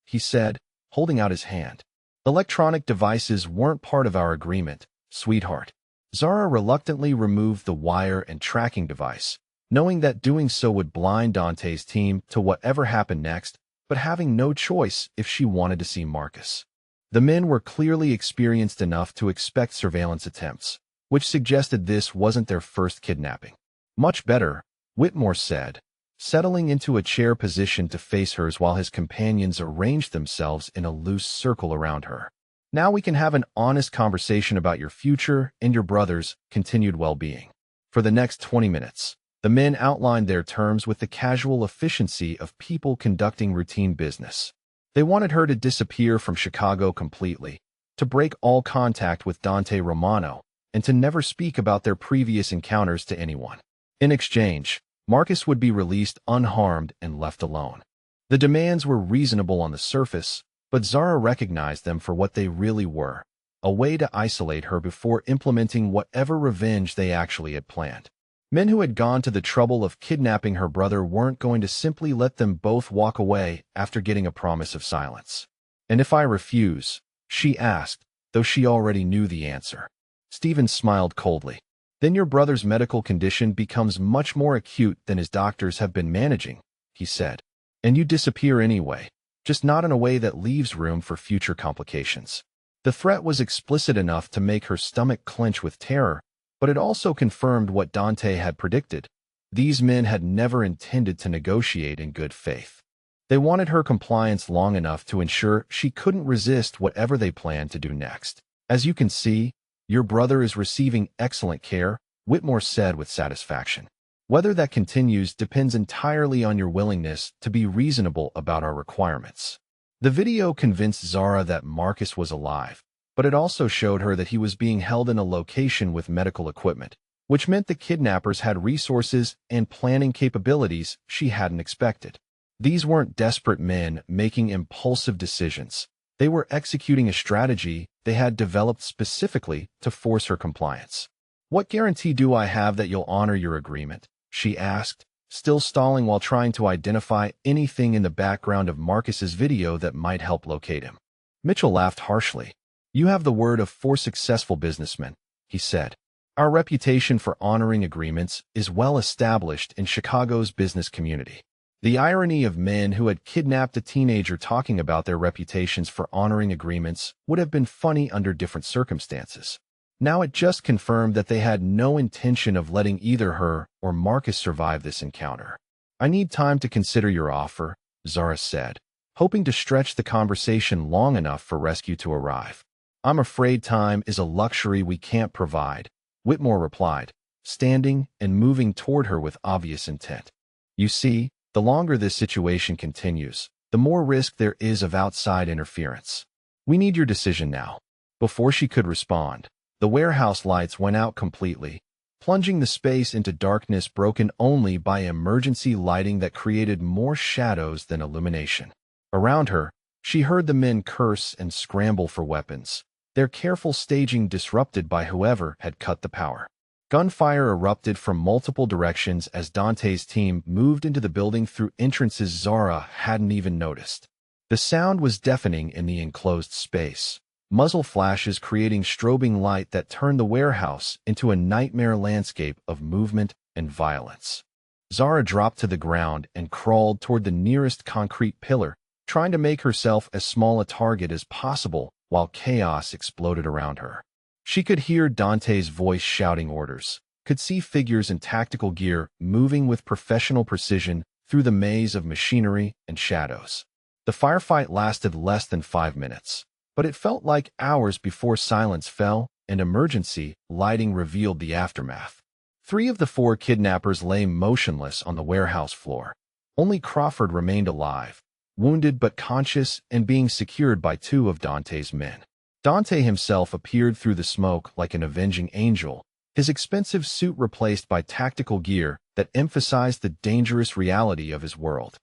he said, holding out his hand. "Electronic devices weren't part of our agreement, sweetheart." Zara reluctantly removed the wire and tracking device, knowing that doing so would blind Dante's team to whatever happened next, but having no choice if she wanted to see Marcus. The men were clearly experienced enough to expect surveillance attempts, which suggested this wasn't their first kidnapping. "Much better," Whitmore said, settling into a chair position to face hers while his companions arranged themselves in a loose circle around her. "Now we can have an honest conversation about your future and your brother's continued well-being." For the next 20 minutes, the men outlined their terms with the casual efficiency of people conducting routine business. They wanted her to disappear from Chicago completely, to break all contact with Dante Romano, and to never speak about their previous encounters to anyone. In exchange, Marcus would be released unharmed and left alone. The demands were reasonable on the surface, but Zara recognized them for what they really were, a way to isolate her before implementing whatever revenge they actually had planned. Men who had gone to the trouble of kidnapping her brother weren't going to simply let them both walk away after getting a promise of silence. "And if I refuse?" she asked, though she already knew the answer. Stephen smiled coldly. "Then your brother's medical condition becomes much more acute than his doctors have been managing," he said. "And you disappear anyway, just not in a way that leaves room for future complications." The threat was explicit enough to make her stomach clench with terror, but it also confirmed what Dante had predicted. These men had never intended to negotiate in good faith. They wanted her compliance long enough to ensure she couldn't resist whatever they planned to do next. As you can see, your brother is receiving excellent care, Whitmore said with satisfaction. Whether that continues depends entirely on your willingness to be reasonable about our requirements. The video convinced Zara that Marcus was alive, but it also showed her that he was being held in a location with medical equipment, which meant the kidnappers had resources and planning capabilities she hadn't expected. These weren't desperate men making impulsive decisions. They were executing a strategy they had developed specifically to force her compliance. "What guarantee do I have that you'll honor your agreement?" she asked, still stalling while trying to identify anything in the background of Marcus's video that might help locate him. Mitchell laughed harshly. "You have the word of 4 successful businessmen," he said. "Our reputation for honoring agreements is well established in Chicago's business community." The irony of men who had kidnapped a teenager talking about their reputations for honoring agreements would have been funny under different circumstances. Now it just confirmed that they had no intention of letting either her or Marcus survive this encounter. "I need time to consider your offer," Zara said, hoping to stretch the conversation long enough for rescue to arrive. "I'm afraid time is a luxury we can't provide," Whitmore replied, standing and moving toward her with obvious intent. "You see, the longer this situation continues, the more risk there is of outside interference. We need your decision now." Before she could respond, the warehouse lights went out completely, plunging the space into darkness broken only by emergency lighting that created more shadows than illumination. Around her, she heard the men curse and scramble for weapons, their careful staging disrupted by whoever had cut the power. Gunfire erupted from multiple directions as Dante's team moved into the building through entrances Zara hadn't even noticed. The sound was deafening in the enclosed space, muzzle flashes creating strobing light that turned the warehouse into a nightmare landscape of movement and violence. Zara dropped to the ground and crawled toward the nearest concrete pillar, trying to make herself as small a target as possible while chaos exploded around her. She could hear Dante's voice shouting orders, could see figures in tactical gear moving with professional precision through the maze of machinery and shadows. The firefight lasted less than 5 minutes, but it felt like hours before silence fell and emergency lighting revealed the aftermath. 3 of the 4 kidnappers lay motionless on the warehouse floor. Only Crawford remained alive, wounded but conscious and being secured by 2 of Dante's men. Dante himself appeared through the smoke like an avenging angel, his expensive suit replaced by tactical gear that emphasized the dangerous reality of his world.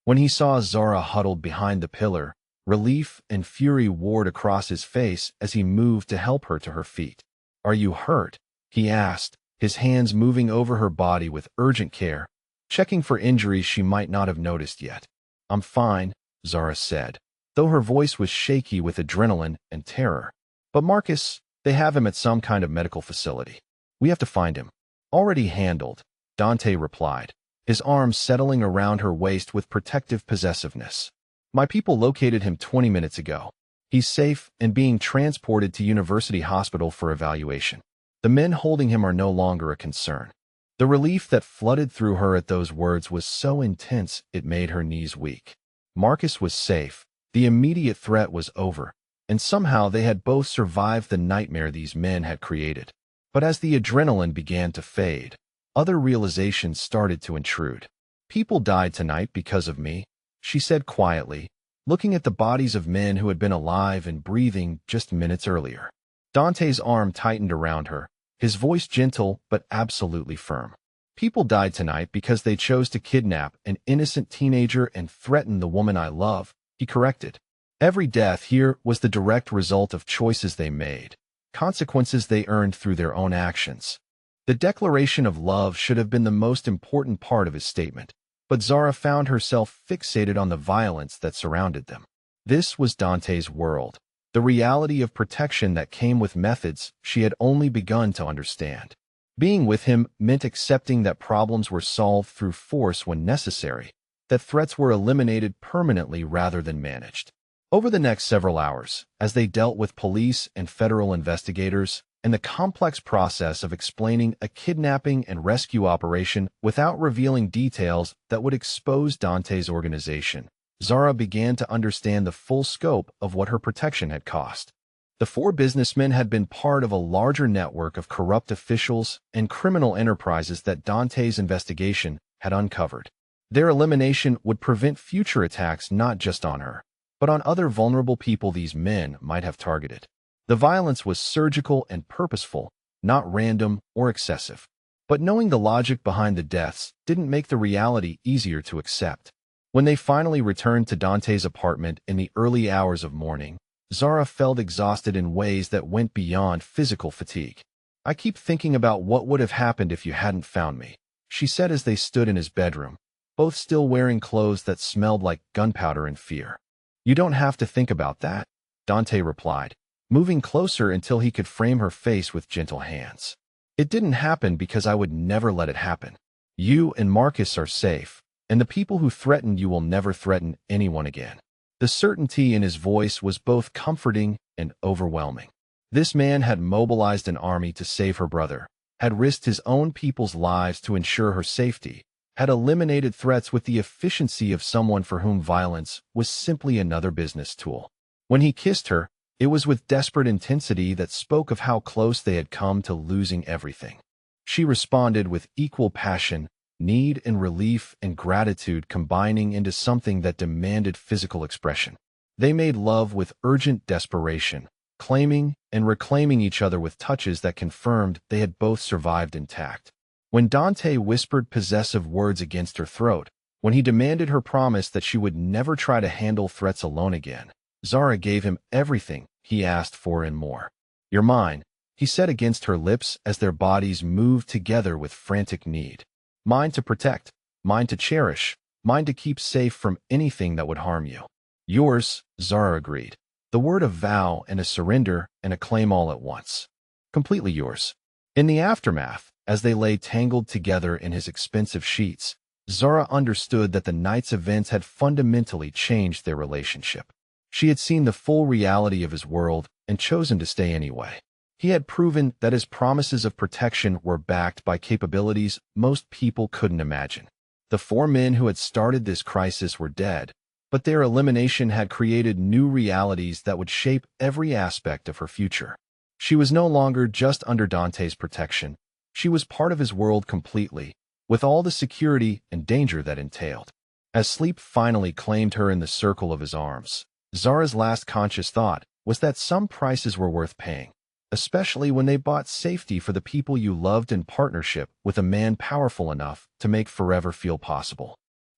When he saw Zara huddled behind the pillar, relief and fury warred across his face as he moved to help her to her feet. "Are you hurt?" he asked, his hands moving over her body with urgent care, checking for injuries she might not have noticed yet. "I'm fine," Zara said, though her voice was shaky with adrenaline and terror. "But Marcus, they have him at some kind of medical facility. We have to find him." "Already handled," Dante replied, his arms settling around her waist with protective possessiveness. "My people located him 20 minutes ago. He's safe and being transported to University Hospital for evaluation. The men holding him are no longer a concern." The relief that flooded through her at those words was so intense it made her knees weak. Marcus was safe. The immediate threat was over, and somehow they had both survived the nightmare these men had created. But as the adrenaline began to fade, other realizations started to intrude. "People died tonight because of me," she said quietly, looking at the bodies of men who had been alive and breathing just minutes earlier. Dante's arm tightened around her, his voice gentle but absolutely firm. "People died tonight because they chose to kidnap an innocent teenager and threaten the woman I love," he corrected. "Every death here was the direct result of choices they made, consequences they earned through their own actions." The declaration of love should have been the most important part of his statement, but Zara found herself fixated on the violence that surrounded them. This was Dante's world, the reality of protection that came with methods she had only begun to understand. Being with him meant accepting that problems were solved through force when necessary, that threats were eliminated permanently rather than managed. Over the next several hours, as they dealt with police and federal investigators, and the complex process of explaining a kidnapping and rescue operation without revealing details that would expose Dante's organization, Zara began to understand the full scope of what her protection had cost. The four businessmen had been part of a larger network of corrupt officials and criminal enterprises that Dante's investigation had uncovered. Their elimination would prevent future attacks not just on her, but on other vulnerable people these men might have targeted. The violence was surgical and purposeful, not random or excessive. But knowing the logic behind the deaths didn't make the reality easier to accept. When they finally returned to Dante's apartment in the early hours of morning, Zara felt exhausted in ways that went beyond physical fatigue. "I keep thinking about what would have happened if you hadn't found me," she said as they stood in his bedroom, both still wearing clothes that smelled like gunpowder and fear. "You don't have to think about that," Dante replied, moving closer until he could frame her face with gentle hands. "It didn't happen because I would never let it happen. You and Marcus are safe, and the people who threatened you will never threaten anyone again." The certainty in his voice was both comforting and overwhelming. This man had mobilized an army to save her brother, had risked his own people's lives to ensure her safety, had eliminated threats with the efficiency of someone for whom violence was simply another business tool. When he kissed her, it was with desperate intensity that spoke of how close they had come to losing everything. She responded with equal passion, need and relief and gratitude combining into something that demanded physical expression. They made love with urgent desperation, claiming and reclaiming each other with touches that confirmed they had both survived intact. When Dante whispered possessive words against her throat, when he demanded her promise that she would never try to handle threats alone again, Zara gave him everything he asked for and more. "You're mine," he said against her lips as their bodies moved together with frantic need. "Mine to protect, mine to cherish, mine to keep safe from anything that would harm you." "Yours," Zara agreed. The word of vow and a surrender and a claim all at once. "Completely yours." In the aftermath, as they lay tangled together in his expensive sheets, Zara understood that the night's events had fundamentally changed their relationship. She had seen the full reality of his world and chosen to stay anyway. He had proven that his promises of protection were backed by capabilities most people couldn't imagine. The four men who had started this crisis were dead, but their elimination had created new realities that would shape every aspect of her future. She was no longer just under Dante's protection. She was part of his world completely, with all the security and danger that entailed. As sleep finally claimed her in the circle of his arms, Zara's last conscious thought was that some prices were worth paying, especially when they bought safety for the people you loved in partnership with a man powerful enough to make forever feel possible.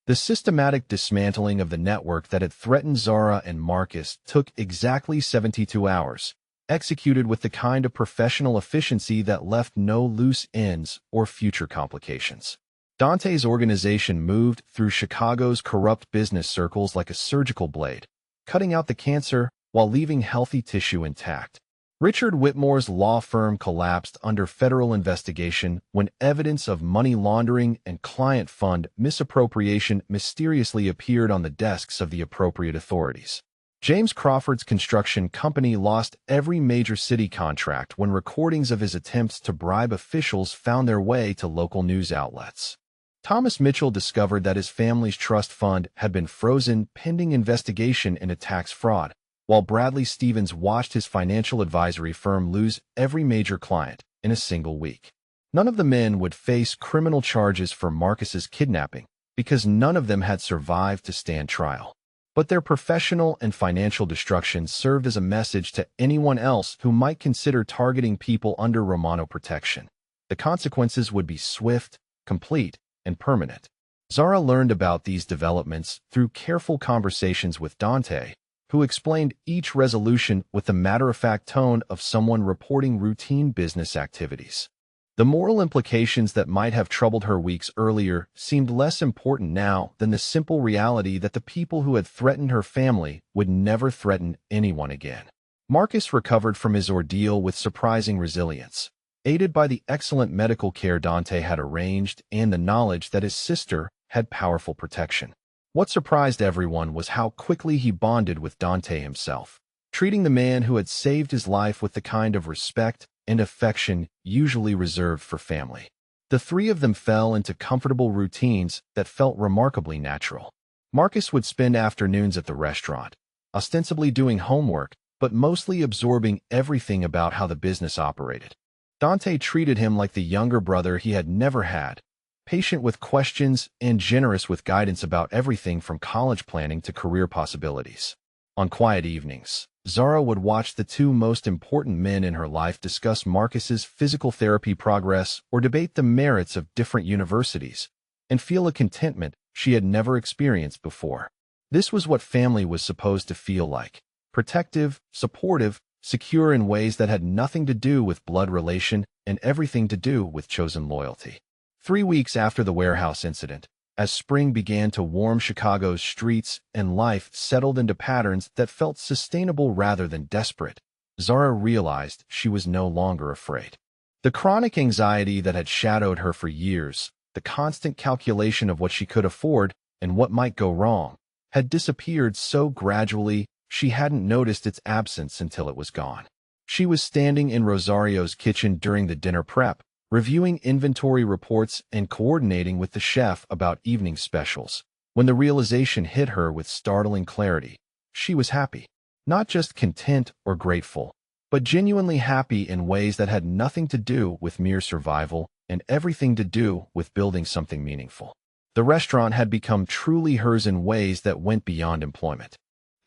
The systematic dismantling of the network that had threatened Zara and Marcus took exactly 72 hours, executed with the kind of professional efficiency that left no loose ends or future complications. Dante's organization moved through Chicago's corrupt business circles like a surgical blade, cutting out the cancer while leaving healthy tissue intact. Richard Whitmore's law firm collapsed under federal investigation when evidence of money laundering and client fund misappropriation mysteriously appeared on the desks of the appropriate authorities. James Crawford's construction company lost every major city contract when recordings of his attempts to bribe officials found their way to local news outlets. Thomas Mitchell discovered that his family's trust fund had been frozen pending investigation into tax fraud, while Bradley Stevens watched his financial advisory firm lose every major client in a single week. None of the men would face criminal charges for Marcus's kidnapping because none of them had survived to stand trial. But their professional and financial destruction served as a message to anyone else who might consider targeting people under Romano protection. The consequences would be swift, complete, and permanent. Zara learned about these developments through careful conversations with Dante, who explained each resolution with the matter-of-fact tone of someone reporting routine business activities. The moral implications that might have troubled her weeks earlier seemed less important now than the simple reality that the people who had threatened her family would never threaten anyone again. Marcus recovered from his ordeal with surprising resilience, aided by the excellent medical care Dante had arranged and the knowledge that his sister had powerful protection. What surprised everyone was how quickly he bonded with Dante himself, treating the man who had saved his life with the kind of respect and affection usually reserved for family. The three of them fell into comfortable routines that felt remarkably natural. Marcus would spend afternoons at the restaurant, ostensibly doing homework, but mostly absorbing everything about how the business operated. Dante treated him like the younger brother he had never had, patient with questions and generous with guidance about everything from college planning to career possibilities. On quiet evenings, Zara would watch the two most important men in her life discuss Marcus's physical therapy progress or debate the merits of different universities, and feel a contentment she had never experienced before. This was what family was supposed to feel like: protective, supportive, secure in ways that had nothing to do with blood relation and everything to do with chosen loyalty. 3 weeks after the warehouse incident, as spring began to warm Chicago's streets and life settled into patterns that felt sustainable rather than desperate, Zara realized she was no longer afraid. The chronic anxiety that had shadowed her for years, the constant calculation of what she could afford and what might go wrong, had disappeared so gradually she hadn't noticed its absence until it was gone. She was standing in Rosario's kitchen during the dinner prep, reviewing inventory reports and coordinating with the chef about evening specials, when the realization hit her with startling clarity. She was happy. Not just content or grateful, but genuinely happy in ways that had nothing to do with mere survival and everything to do with building something meaningful. The restaurant had become truly hers in ways that went beyond employment.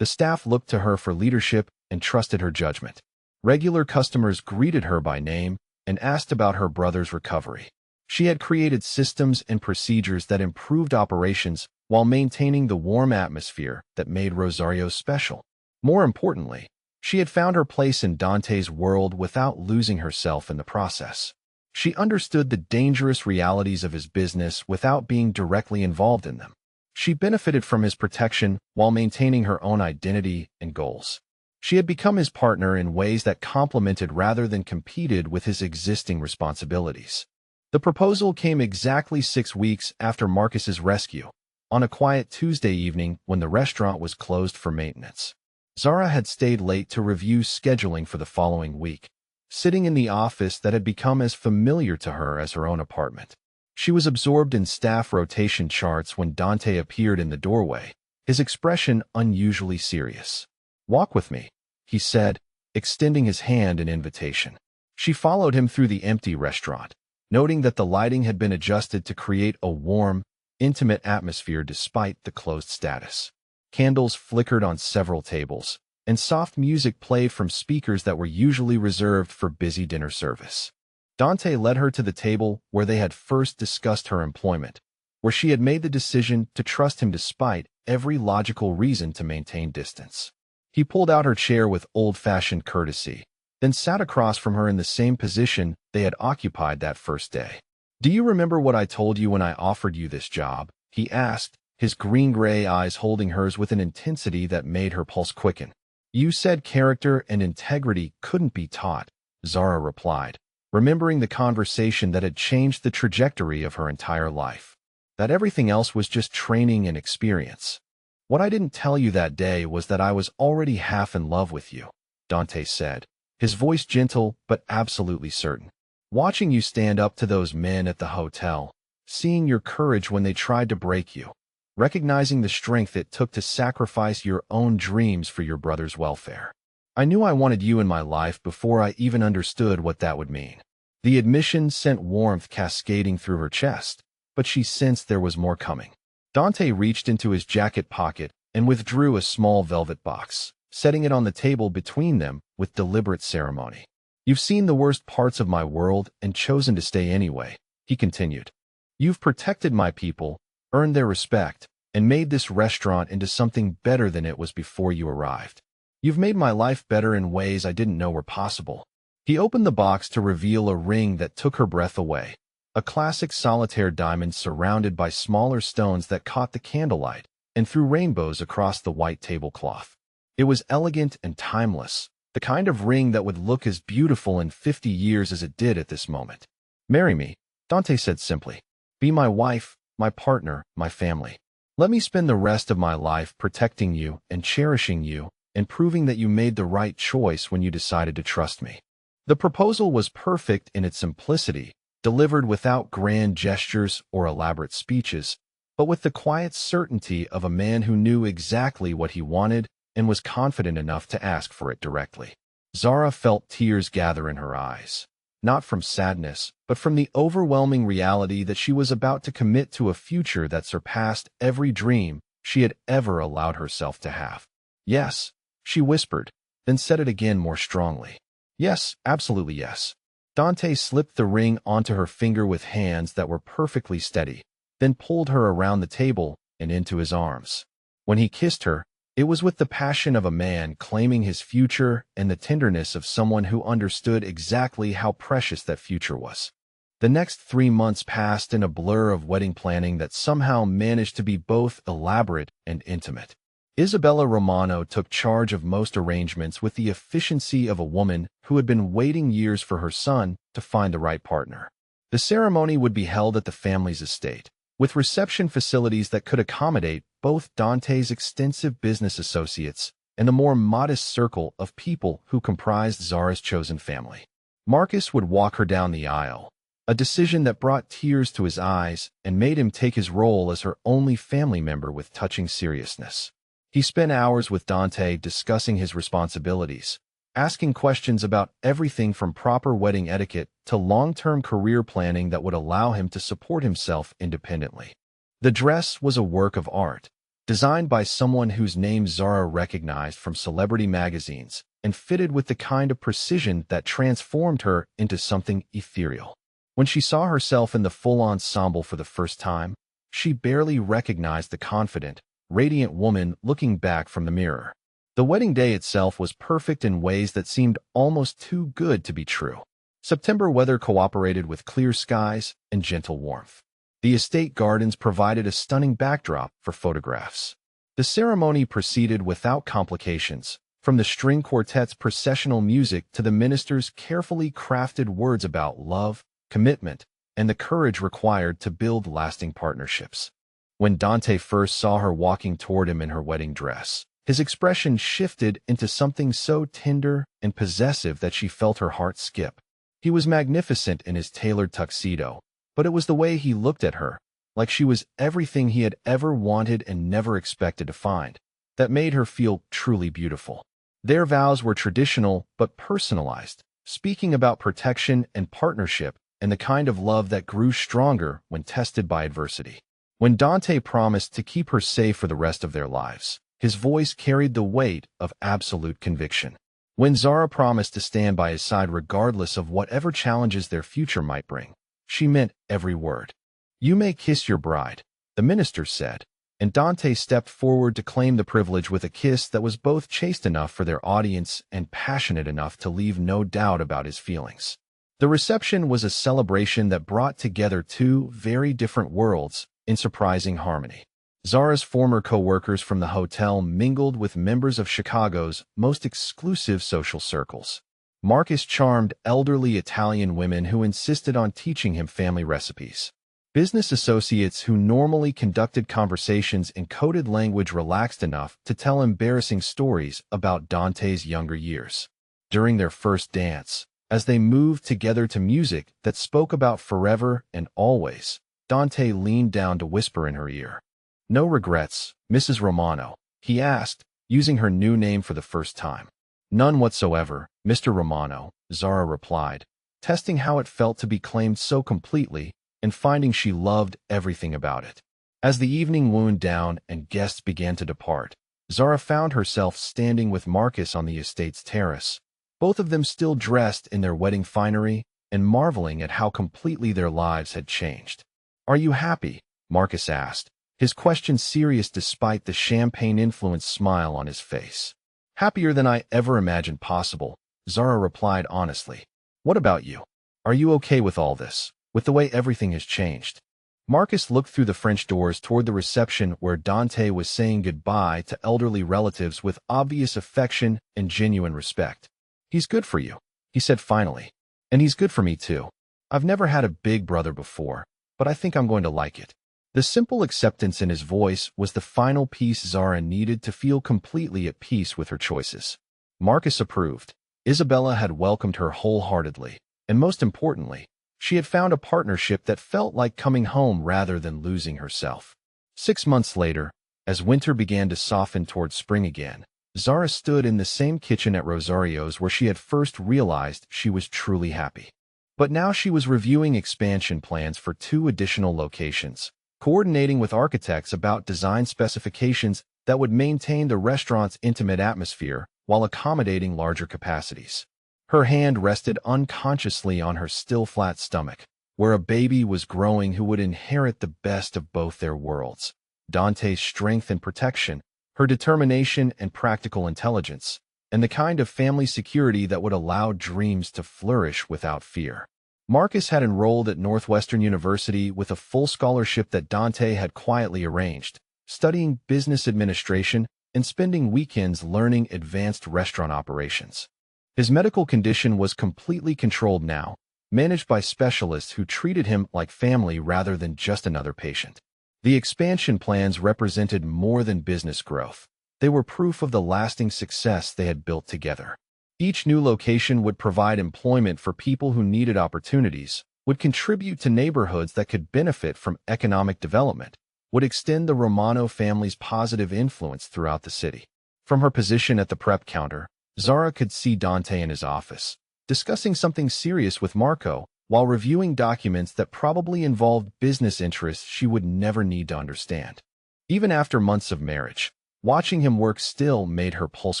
The staff looked to her for leadership and trusted her judgment. Regular customers greeted her by name and asked about her brother's recovery. She had created systems and procedures that improved operations while maintaining the warm atmosphere that made Rosario special. More importantly, she had found her place in Dante's world without losing herself in the process. She understood the dangerous realities of his business without being directly involved in them. She benefited from his protection while maintaining her own identity and goals. She had become his partner in ways that complemented rather than competed with his existing responsibilities. The proposal came exactly 6 weeks after Marcus's rescue, on a quiet Tuesday evening when the restaurant was closed for maintenance. Zara had stayed late to review scheduling for the following week, sitting in the office that had become as familiar to her as her own apartment. She was absorbed in staff rotation charts when Dante appeared in the doorway, his expression unusually serious. "Walk with me," he said, extending his hand in invitation. She followed him through the empty restaurant, noting that the lighting had been adjusted to create a warm, intimate atmosphere despite the closed status. Candles flickered on several tables, and soft music played from speakers that were usually reserved for busy dinner service. Dante led her to the table where they had first discussed her employment, where she had made the decision to trust him despite every logical reason to maintain distance. He pulled out her chair with old-fashioned courtesy, then sat across from her in the same position they had occupied that first day. "Do you remember what I told you when I offered you this job?" he asked, his green-gray eyes holding hers with an intensity that made her pulse quicken. "You said character and integrity couldn't be taught," Zara replied, remembering the conversation that had changed the trajectory of her entire life. That everything else was just training and experience. "What I didn't tell you that day was that I was already half in love with you," Dante said, his voice gentle but absolutely certain. "Watching you stand up to those men at the hotel, seeing your courage when they tried to break you, recognizing the strength it took to sacrifice your own dreams for your brother's welfare. I knew I wanted you in my life before I even understood what that would mean." The admission sent warmth cascading through her chest, but she sensed there was more coming. Dante reached into his jacket pocket and withdrew a small velvet box, setting it on the table between them with deliberate ceremony. "You've seen the worst parts of my world and chosen to stay anyway," he continued. "You've protected my people, earned their respect, and made this restaurant into something better than it was before you arrived. You've made my life better in ways I didn't know were possible." He opened the box to reveal a ring that took her breath away, a classic solitaire diamond surrounded by smaller stones that caught the candlelight and threw rainbows across the white tablecloth. It was elegant and timeless, the kind of ring that would look as beautiful in 50 years as it did at this moment. "Marry me," Dante said simply. "Be my wife, my partner, my family. Let me spend the rest of my life protecting you and cherishing you and proving that you made the right choice when you decided to trust me." The proposal was perfect in its simplicity, delivered without grand gestures or elaborate speeches, but with the quiet certainty of a man who knew exactly what he wanted and was confident enough to ask for it directly. Zara felt tears gather in her eyes, not from sadness, but from the overwhelming reality that she was about to commit to a future that surpassed every dream she had ever allowed herself to have. Yes, she whispered, then said it again more strongly. Yes, absolutely yes. Dante slipped the ring onto her finger with hands that were perfectly steady, then pulled her around the table and into his arms. When he kissed her, it was with the passion of a man claiming his future and the tenderness of someone who understood exactly how precious that future was. The next 3 months passed in a blur of wedding planning that somehow managed to be both elaborate and intimate. Isabella Romano took charge of most arrangements with the efficiency of a woman who had been waiting years for her son to find the right partner. The ceremony would be held at the family's estate, with reception facilities that could accommodate both Dante's extensive business associates and the more modest circle of people who comprised Zara's chosen family. Marcus would walk her down the aisle, a decision that brought tears to his eyes and made him take his role as her only family member with touching seriousness. He spent hours with Dante discussing his responsibilities, asking questions about everything from proper wedding etiquette to long-term career planning that would allow him to support himself independently. The dress was a work of art, designed by someone whose name Zara recognized from celebrity magazines and fitted with the kind of precision that transformed her into something ethereal. When she saw herself in the full ensemble for the first time, she barely recognized the confident, radiant woman looking back from the mirror. The wedding day itself was perfect in ways that seemed almost too good to be true. September weather cooperated with clear skies and gentle warmth. The estate gardens provided a stunning backdrop for photographs. The ceremony proceeded without complications, from the string quartet's processional music to the minister's carefully crafted words about love, commitment, and the courage required to build lasting partnerships. When Dante first saw her walking toward him in her wedding dress, his expression shifted into something so tender and possessive that she felt her heart skip. He was magnificent in his tailored tuxedo, but it was the way he looked at her, like she was everything he had ever wanted and never expected to find, that made her feel truly beautiful. Their vows were traditional but personalized, speaking about protection and partnership and the kind of love that grew stronger when tested by adversity. When Dante promised to keep her safe for the rest of their lives, his voice carried the weight of absolute conviction. When Zara promised to stand by his side regardless of whatever challenges their future might bring, she meant every word. "You may kiss your bride," the minister said, and Dante stepped forward to claim the privilege with a kiss that was both chaste enough for their audience and passionate enough to leave no doubt about his feelings. The reception was a celebration that brought together two very different worlds in surprising harmony. Zara's former co-workers from the hotel mingled with members of Chicago's most exclusive social circles. Marcus charmed elderly Italian women who insisted on teaching him family recipes. Business associates who normally conducted conversations in coded language relaxed enough to tell embarrassing stories about Dante's younger years. During their first dance, as they moved together to music that spoke about forever and always, Dante leaned down to whisper in her ear. "No regrets, Mrs. Romano?" he asked, using her new name for the first time. "None whatsoever, Mr. Romano," Zara replied, testing how it felt to be claimed so completely and finding she loved everything about it. As the evening wound down and guests began to depart, Zara found herself standing with Marcus on the estate's terrace, both of them still dressed in their wedding finery and marveling at how completely their lives had changed. "Are you happy?" Marcus asked, his question serious despite the champagne-influenced smile on his face. "Happier than I ever imagined possible," Zara replied honestly. "What about you? Are you okay with all this, with the way everything has changed?" Marcus looked through the French doors toward the reception where Dante was saying goodbye to elderly relatives with obvious affection and genuine respect. "He's good for you," he said finally. "And he's good for me too. I've never had a big brother before, but I think I'm going to like it." The simple acceptance in his voice was the final piece Zara needed to feel completely at peace with her choices. Marcus approved. Isabella had welcomed her wholeheartedly, and most importantly, she had found a partnership that felt like coming home rather than losing herself. 6 months later, as winter began to soften towards spring again, Zara stood in the same kitchen at Rosario's where she had first realized she was truly happy. But now she was reviewing expansion plans for 2 additional locations, coordinating with architects about design specifications that would maintain the restaurant's intimate atmosphere while accommodating larger capacities. Her hand rested unconsciously on her still flat stomach, where a baby was growing who would inherit the best of both their worlds: Dante's strength and protection, her determination and practical intelligence, and the kind of family security that would allow dreams to flourish without fear. Marcus had enrolled at Northwestern University with a full scholarship that Dante had quietly arranged, studying business administration and spending weekends learning advanced restaurant operations. His medical condition was completely controlled now, managed by specialists who treated him like family rather than just another patient. The expansion plans represented more than business growth. They were proof of the lasting success they had built together. Each new location would provide employment for people who needed opportunities, would contribute to neighborhoods that could benefit from economic development, would extend the Romano family's positive influence throughout the city. From her position at the prep counter, Zara could see Dante in his office, discussing something serious with Marco, while reviewing documents that probably involved business interests she would never need to understand. Even after months of marriage, watching him work still made her pulse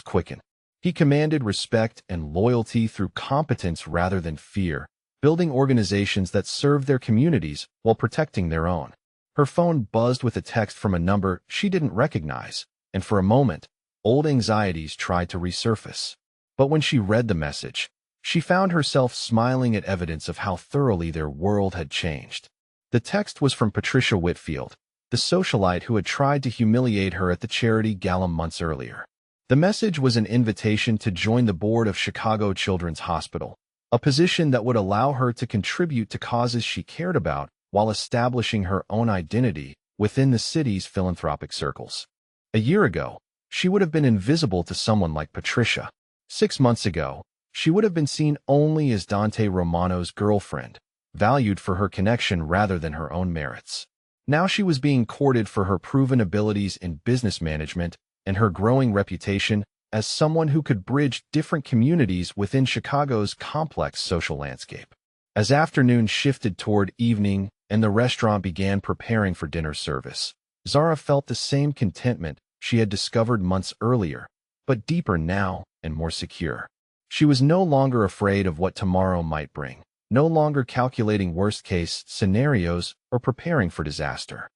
quicken. He commanded respect and loyalty through competence rather than fear, building organizations that served their communities while protecting their own. Her phone buzzed with a text from a number she didn't recognize, and for a moment, old anxieties tried to resurface. But when she read the message, she found herself smiling at evidence of how thoroughly their world had changed. The text was from Patricia Whitfield, the socialite who had tried to humiliate her at the charity gala months earlier. The message was an invitation to join the board of Chicago Children's Hospital, a position that would allow her to contribute to causes she cared about while establishing her own identity within the city's philanthropic circles. A year ago, she would have been invisible to someone like Patricia. 6 months ago, she would have been seen only as Dante Romano's girlfriend, valued for her connection rather than her own merits. Now she was being courted for her proven abilities in business management and her growing reputation as someone who could bridge different communities within Chicago's complex social landscape. As afternoon shifted toward evening and the restaurant began preparing for dinner service, Zara felt the same contentment she had discovered months earlier, but deeper now and more secure. She was no longer afraid of what tomorrow might bring, no longer calculating worst-case scenarios or preparing for disaster.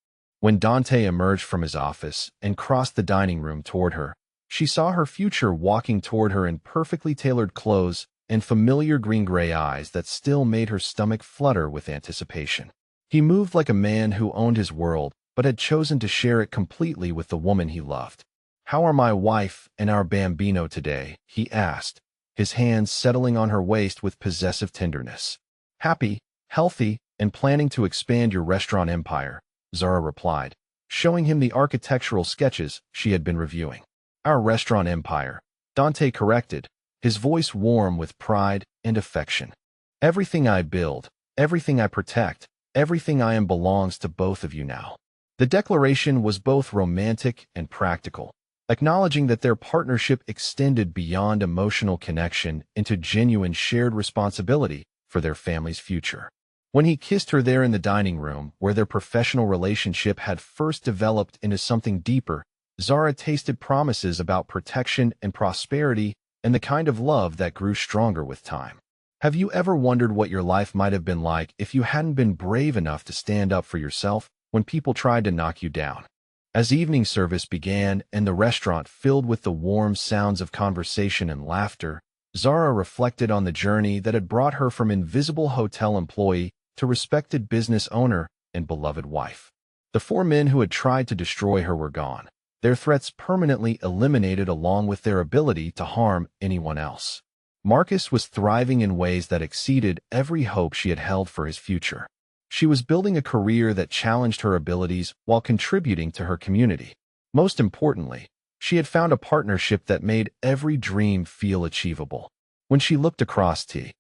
When Dante emerged from his office and crossed the dining room toward her, she saw her future walking toward her in perfectly tailored clothes and familiar green-gray eyes that still made her stomach flutter with anticipation. He moved like a man who owned his world but had chosen to share it completely with the woman he loved. "How are my wife and our bambino today?" he asked, his hands settling on her waist with possessive tenderness. "Happy, healthy, and planning to expand your restaurant empire," Zara replied, showing him the architectural sketches she had been reviewing. "Our restaurant empire," Dante corrected, his voice warm with pride and affection. "Everything I build, everything I protect, everything I am belongs to both of you now." The declaration was both romantic and practical, acknowledging that their partnership extended beyond emotional connection into genuine shared responsibility for their family's future. When he kissed her there in the dining room, where their professional relationship had first developed into something deeper, Zara tasted promises about protection and prosperity and the kind of love that grew stronger with time. Have you ever wondered what your life might have been like if you hadn't been brave enough to stand up for yourself when people tried to knock you down? As evening service began and the restaurant filled with the warm sounds of conversation and laughter, Zara reflected on the journey that had brought her from invisible hotel employee to respected business owner and beloved wife. The 4 men who had tried to destroy her were gone, their threats permanently eliminated along with their ability to harm anyone else. Marcus was thriving in ways that exceeded every hope she had held for his future. She was building a career that challenged her abilities while contributing to her community. Most importantly, she had found a partnership that made every dream feel achievable. When she looked across the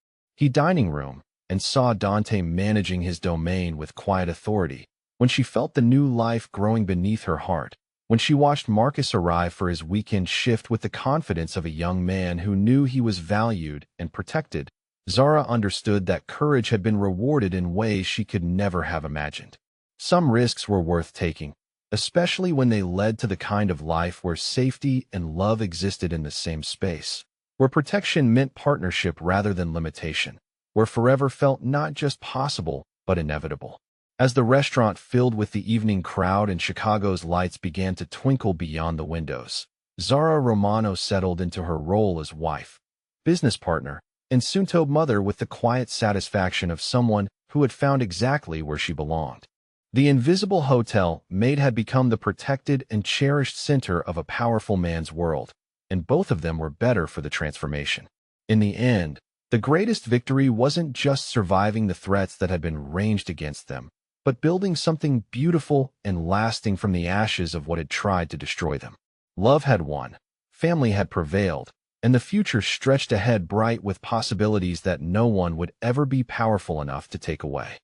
dining room and saw Dante managing his domain with quiet authority, when she felt the new life growing beneath her heart, when she watched Marcus arrive for his weekend shift with the confidence of a young man who knew he was valued and protected, Zara understood that courage had been rewarded in ways she could never have imagined. Some risks were worth taking, especially when they led to the kind of life where safety and love existed in the same space, where protection meant partnership rather than limitation, where forever felt not just possible, but inevitable. As the restaurant filled with the evening crowd and Chicago's lights began to twinkle beyond the windows, Zara Romano settled into her role as wife, business partner, and soon-to-be mother with the quiet satisfaction of someone who had found exactly where she belonged. The invisible hotel, Maid, had become the protected and cherished center of a powerful man's world, and both of them were better for the transformation. In the end, the greatest victory wasn't just surviving the threats that had been ranged against them, but building something beautiful and lasting from the ashes of what had tried to destroy them. Love had won, family had prevailed, and the future stretched ahead bright with possibilities that no one would ever be powerful enough to take away.